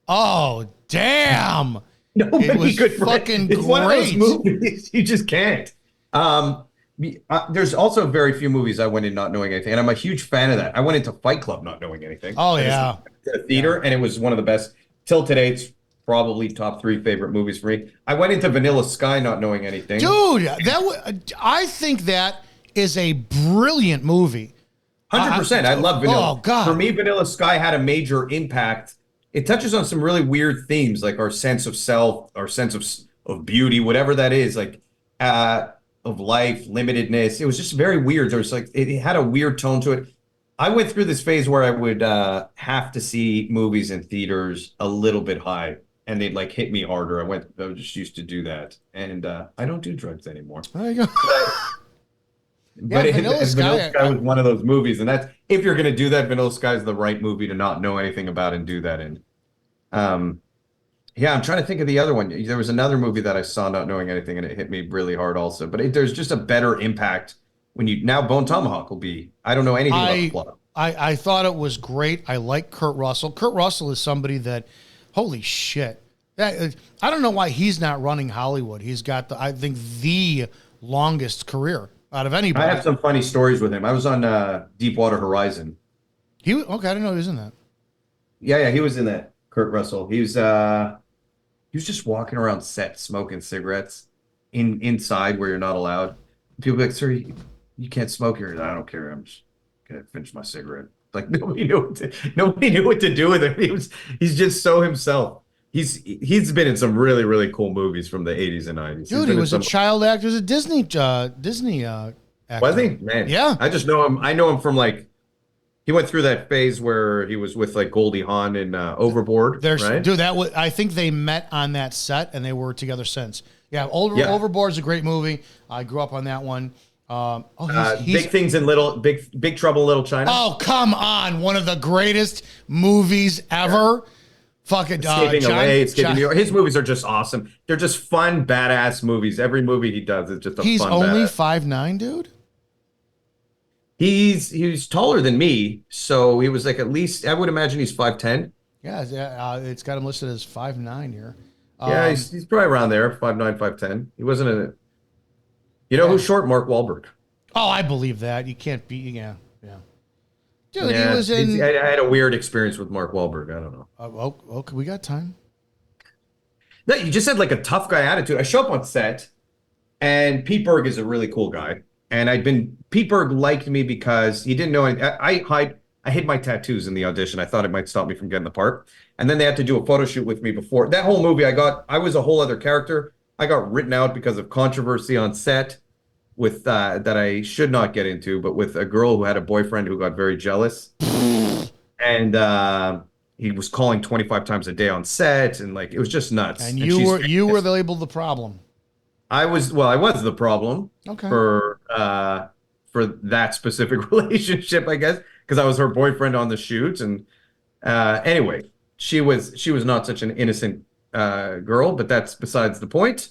S1: oh damn! It was fucking
S2: It's one of those
S1: great.
S2: movies you just can't. There's also very few movies I went in not knowing anything, and I'm a huge fan of that. I went into Fight Club not knowing anything.
S1: Oh,
S2: I just
S1: yeah.
S2: went to the theater, and it was one of the best. Till today, it's probably top 3 favorite movies for me. I went into Vanilla Sky not knowing anything.
S1: Dude, I think that is a brilliant movie.
S2: 100%. I love Vanilla.
S1: Oh, God.
S2: For me, Vanilla Sky had a major impact. It touches on some really weird themes, like our sense of self, our sense of beauty, whatever that is, like of life, limitedness. It was just very weird. There was like it had a weird tone to it. I went through this phase where I would have to see movies in theaters a little bit high, and they'd like hit me harder. I just used to do that, and I don't do drugs anymore.
S1: There you go.
S2: But
S1: Yeah, Vanilla Sky,
S2: was one of those movies, and that's if you're going to do that, Vanilla Sky is the right movie to not know anything about and do that in. Yeah, I'm trying to think of the other one. There was another movie that I saw not knowing anything, and it hit me really hard also. But there's just a better impact when you now Bone Tomahawk will be. I don't know anything about the plot.
S1: I thought it was great. I like Kurt Russell. Kurt Russell is somebody that, holy shit. I don't know why he's not running Hollywood. He's got, I think, the longest career out of anybody.
S2: I have some funny stories with him. I was on Deepwater Horizon.
S1: Okay, I didn't know he was in that.
S2: Yeah, he was in that. Kurt Russell. He was just walking around set smoking cigarettes inside where you're not allowed. People be like, sir, you can't smoke here. I don't care. I'm just gonna finish my cigarette. Like nobody knew what to do with him. He's just so himself. He's been in some really, really cool movies from the 80s and 90s.
S1: Dude, he was a child actor. He was a Disney actor.
S2: Was he? Man.
S1: Yeah.
S2: I just know him. I know him from like he went through that phase where he was with like Goldie Hawn in Overboard. Right?
S1: Dude, I think they met on that set and they were together since. Yeah, Overboard's a great movie. I grew up on that one.
S2: Big Things in Big Trouble in Little China.
S1: Oh, come on. One of the greatest movies ever.
S2: Yeah.
S1: Fucking
S2: Escaping New York. His movies are just awesome. They're just fun, badass movies. Every movie he does is just a
S1: He's
S2: fun
S1: only
S2: badass.
S1: 5'9", dude?
S2: He's taller than me, so he was like at least I would imagine he's 5'10".
S1: Yeah, it's got him listed as 5'9" here.
S2: Yeah, he's probably around there, 5'9", 5'10". He wasn't a. You know who's short? Mark Wahlberg.
S1: Oh, I believe that. You can't be. Yeah. Dude,
S2: Yeah,
S1: he was in.
S2: I had a weird experience with Mark Wahlberg. I don't know.
S1: Okay, we got time.
S2: No, you just had like a tough guy attitude. I show up on set, and Pete Berg is a really cool guy. And Pete Berg liked me because he didn't know. I hid my tattoos in the audition. I thought it might stop me from getting the part. And then they had to do a photo shoot with me before that whole movie. I was a whole other character. I got written out because of controversy on set with that I should not get into, but with a girl who had a boyfriend who got very jealous. And he was calling 25 times a day on set, and like it was just nuts.
S1: And you were labeled the problem.
S2: I was the problem for that specific relationship, I guess, because I was her boyfriend on the shoot. And anyway, she was not such an innocent girl, but that's besides the point.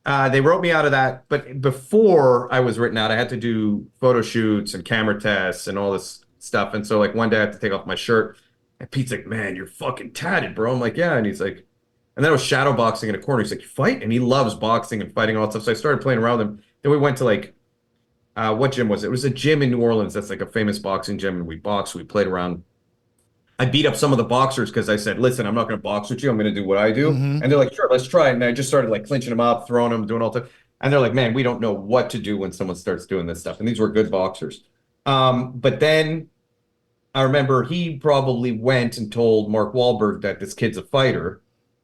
S2: They wrote me out of that, but before I was written out, I had to do photo shoots and camera tests and all this stuff. And so like one day I had to take off my shirt, and Pete's like, "Man, you're fucking tatted, bro." I'm like, "Yeah," and he's like. And then I was shadow boxing in a corner. He's like, "You fight?" And he loves boxing and fighting and all that stuff. So I started playing around with him. Then we went to like, what gym was it? It was a gym in New Orleans. That's like a famous boxing gym. And we boxed. We played around. I beat up some of the boxers because I said, "Listen, I'm not going to box with you. I'm going to do what I do."
S1: Mm-hmm.
S2: And they're like, "Sure, let's try it." And I just started like clinching them up, throwing them, doing all that. And they're like, "Man, we don't know what to do when someone starts doing this stuff." And these were good boxers. But then I remember he probably went and told Mark Wahlberg that this kid's a fighter.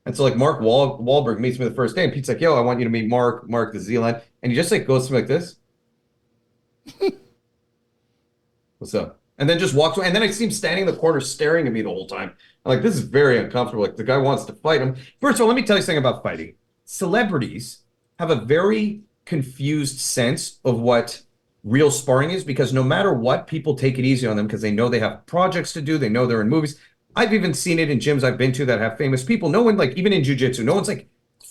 S2: And so like Mark Wahlberg meets me the first day, and Pete's like, "Yo, I want you to meet Mark the Zealand." And he just like goes to me like this. "What's up?" and then just walks away. And then I see him standing in the corner staring at me the whole time. I'm like, this is very uncomfortable. Like, the guy wants to fight him. First of all, let me tell you something about fighting. Celebrities have a very confused sense of what real sparring is, because no matter what, people take it easy on them because they know they have projects to do. They know they're in movies. I've even seen it in gyms I've been to that have famous people. No one, like, even in jiu-jitsu, no one's like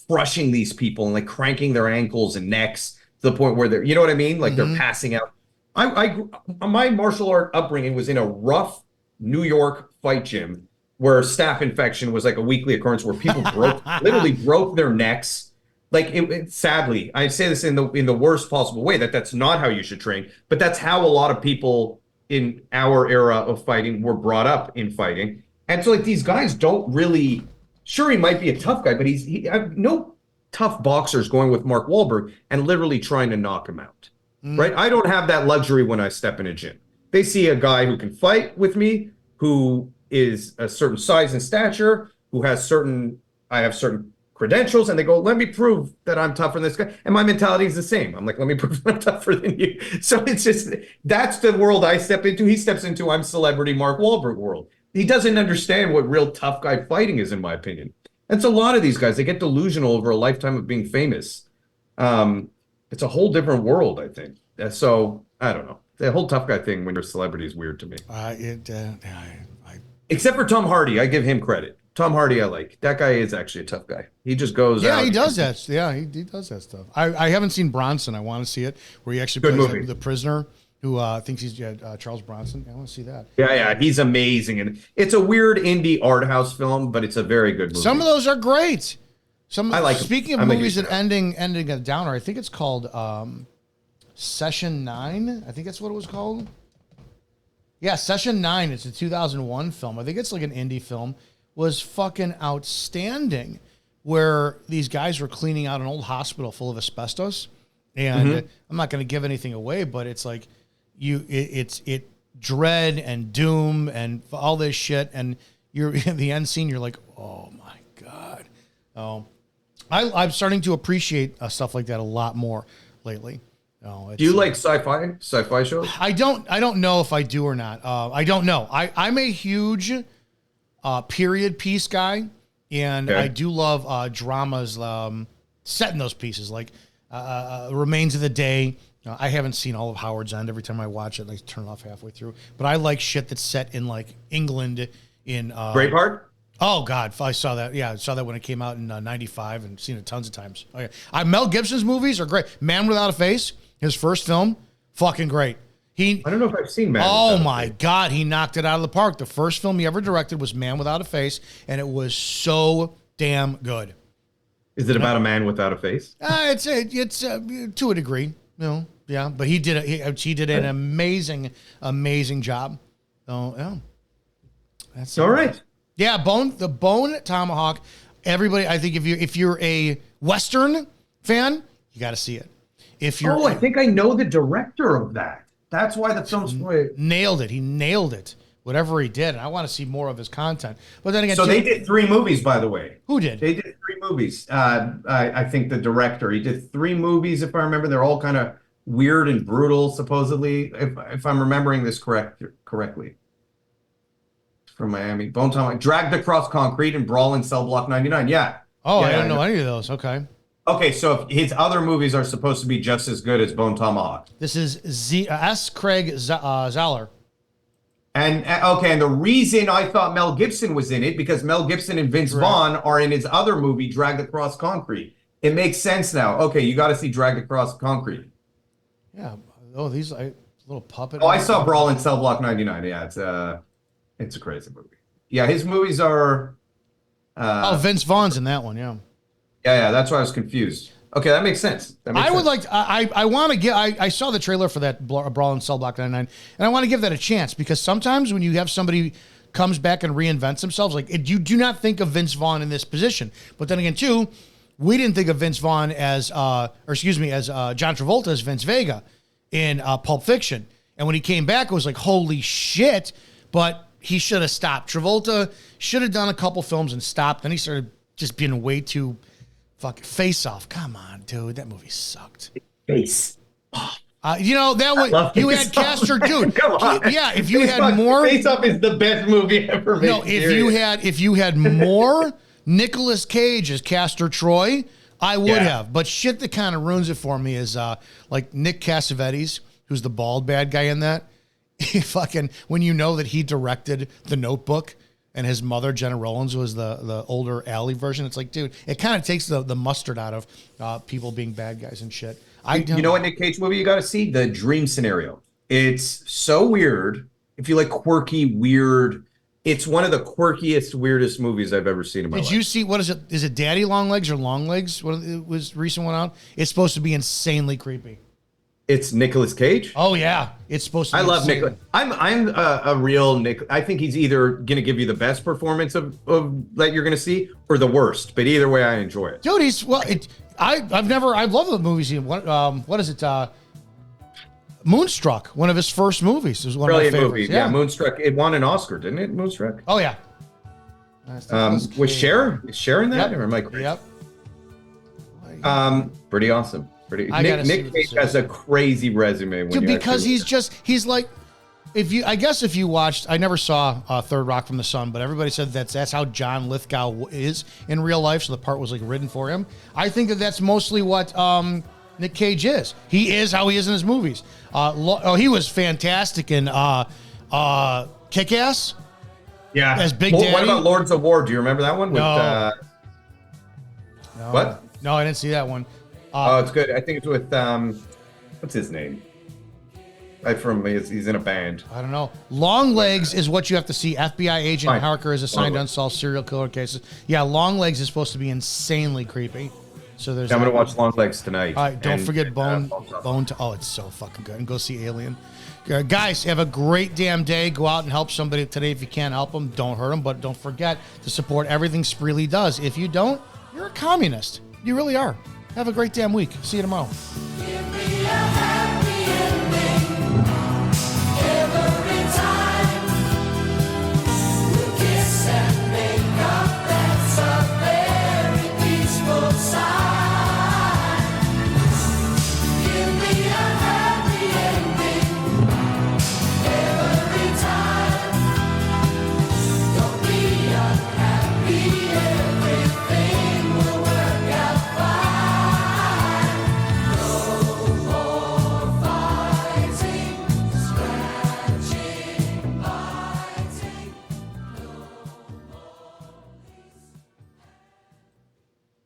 S2: crushing these people and like cranking their ankles and necks to the point where they're, you know what I mean? Like they're passing out. My martial art upbringing was in a rough New York fight gym where staph infection was like a weekly occurrence, where people literally broke their necks. Like, sadly, I say this in the worst possible way, that's not how you should train, but that's how a lot of people in our era of fighting were brought up in fighting. And so, like, these guys don't really, sure, he might be a tough guy, but no tough boxers going with Mark Wahlberg and literally trying to knock him out, right? I don't have that luxury when I step in a gym. They see a guy who can fight with me, who is a certain size and stature, I have certain credentials, and they go, let me prove that I'm tougher than this guy. And my mentality is the same. I'm like, let me prove I'm tougher than you. So it's just, that's the world I step into. He steps into, I'm celebrity Mark Wahlberg world. He doesn't understand what real tough guy fighting is, in my opinion. And so a lot of these guys, they get delusional over a lifetime of being famous. It's a whole different world, I think. So I don't know. The whole tough guy thing when you're a celebrity is weird to me. Except for Tom Hardy. I give him credit. Tom Hardy, I like. That guy is actually a tough guy. He just goes out.
S1: Yeah, he does that. Yeah, he does that stuff. I haven't seen Bronson. I want to see it, where he actually plays the prisoner who thinks he's Charles Bronson. I want to see that.
S2: Yeah, he's amazing. And it's a weird indie art house film, but it's a very good movie.
S1: Some of those are great.
S2: I like
S1: Speaking of movies that ending a downer, I think it's called Session 9. I think that's what it was called. Yeah, Session 9. It's a 2001 film. I think it's like an indie film. Was fucking outstanding, where these guys were cleaning out an old hospital full of asbestos. And I'm not going to give anything away, but it's like it's dread and doom and all this shit. And you're in the end scene, you're like, oh my God. Oh, I'm starting to appreciate stuff like that a lot more lately. Do
S2: you like sci-fi shows?
S1: I don't know if I do or not. I don't know. I'm a huge period piece guy, and I do love dramas set in those pieces, like Remains of the Day. I haven't seen all of Howard's End. Every time I watch it, I turn it off halfway through. But I like shit that's set in like England in
S2: Braveheart.
S1: Oh God, I saw that. Yeah, I saw that when it came out in '95 and seen it tons of times. Okay. Mel Gibson's movies are great. Man Without a Face, his first film, fucking great. I
S2: don't know if I've seen Man
S1: Oh
S2: Without
S1: my
S2: a Face.
S1: God, he knocked it out of the park. The first film he ever directed was Man Without a Face, and it was so damn good.
S2: Is it about a man without a face?
S1: It's to a degree, you know. Yeah, but he did an amazing job. So yeah, that's
S2: all right.
S1: Yeah, the Bone Tomahawk. Everybody, I think if you're a Western fan, you got to see it. If you're,
S2: I think I know the director of that. That's why the film's
S1: nailed it. He nailed it. Whatever he did, and I want to see more of his content. But then again,
S2: so they did 3 movies, by the way.
S1: Who did?
S2: They did 3 movies. I think the director. He did 3 movies, if I remember. They're all kind of weird and brutal, supposedly, if I'm remembering this correctly. From Miami, Bone Tomahawk, Dragged Across Concrete, and Brawl in Cell Block 99. Yeah.
S1: Oh,
S2: yeah,
S1: I didn't know any of those. Okay.
S2: Okay, so if his other movies are supposed to be just as good as Bone Tomahawk.
S1: This is S. Craig Zahler.
S2: And and the reason I thought Mel Gibson was in it, because Mel Gibson and Vince Vaughn are in his other movie, Dragged Across Concrete. It makes sense now. Okay, you got to see Dragged Across Concrete.
S1: Yeah. Oh, these little puppet.
S2: Oh, I saw Brawl in Cell Block 99. Yeah, it's a crazy movie. Yeah, his movies are.
S1: Vince Vaughn's in that one. Yeah.
S2: Yeah, that's why I was confused. Okay, that makes sense.
S1: I would like. I want to get. I saw the trailer for that Brawl in Cell Block 99, and I want to give that a chance, because sometimes when you have somebody comes back and reinvents themselves, like you do not think of Vince Vaughn in this position, but then again, too, we didn't think of Vince Vaughn as John Travolta as Vince Vega in Pulp Fiction, and when he came back, it was like, holy shit! But he should have stopped. Travolta should have done a couple films and stopped. Then he started just being way too. Fuck, Face Off. Come on, dude. That movie sucked.
S2: Face Off.
S1: You know, that way you had Castor, dude.
S2: Come on.
S1: Yeah, if you had more.
S2: Face Off is the best movie ever made.
S1: No, if you had more Nicolas Cage as Castor Troy, I would have. But shit that kind of ruins it for me is like Nick Cassavetes, who's the bald bad guy in that. He fucking, when you know that he directed The Notebook and his mother, Jenna Rollins, was the older Allie version, it's like, dude, it kind of takes the mustard out of people being bad guys and shit.
S2: You know what Nick Cage movie you got to see? The Dream Scenario. It's so weird. If you like quirky, weird, it's one of the quirkiest, weirdest movies I've ever seen in my life.
S1: Did you see, what is it? Is it Daddy Long Legs or Long Legs? What it was recent one out? It's supposed to be insanely creepy.
S2: It's Nicolas Cage.
S1: Oh yeah, it's supposed to be.
S2: I love Nicolas. I'm a real Nick. I think he's either gonna give you the best performance of that you're gonna see or the worst. But either way, I enjoy it.
S1: Dude, I love the movies. What is it? Moonstruck, one of his first movies. It was one
S2: Brilliant
S1: of my
S2: movie.
S1: favorites.
S2: Yeah, Moonstruck. It won an Oscar, didn't it? Moonstruck.
S1: Oh yeah.
S2: Was Cher? Is Cher in that?
S1: Yep.
S2: Or am I crazy?
S1: Yep.
S2: Pretty awesome.
S1: I
S2: Nick Cage has a crazy resume.
S1: Dude, because he's like, if you watched, I never saw Third Rock from the Sun, but everybody said that's how John Lithgow is in real life. So the part was like written for him. I think that's mostly what Nick Cage is. He is how he is in his movies. He was fantastic in Kick-Ass.
S2: Yeah.
S1: As Big Daddy.
S2: What about Lords of War? Do you remember that one?
S1: No.
S2: What?
S1: No, I didn't see that one.
S2: It's good. I think it's with what's his name? He's in a band.
S1: I don't know. Long Legs is what you have to see. FBI agent
S2: Fine.
S1: Harker is assigned to unsolved serial killer cases. Yeah, Long Legs is supposed to be insanely creepy. So there's.
S2: I'm gonna watch Long Legs tonight.
S1: All right, don't forget Bone. Oh, it's so fucking good. And go see Alien. Guys, have a great damn day. Go out and help somebody today. If you can't help them, don't hurt them. But don't forget to support everything Spreely does. If you don't, you're a communist. You really are. Have a great damn week. See you tomorrow.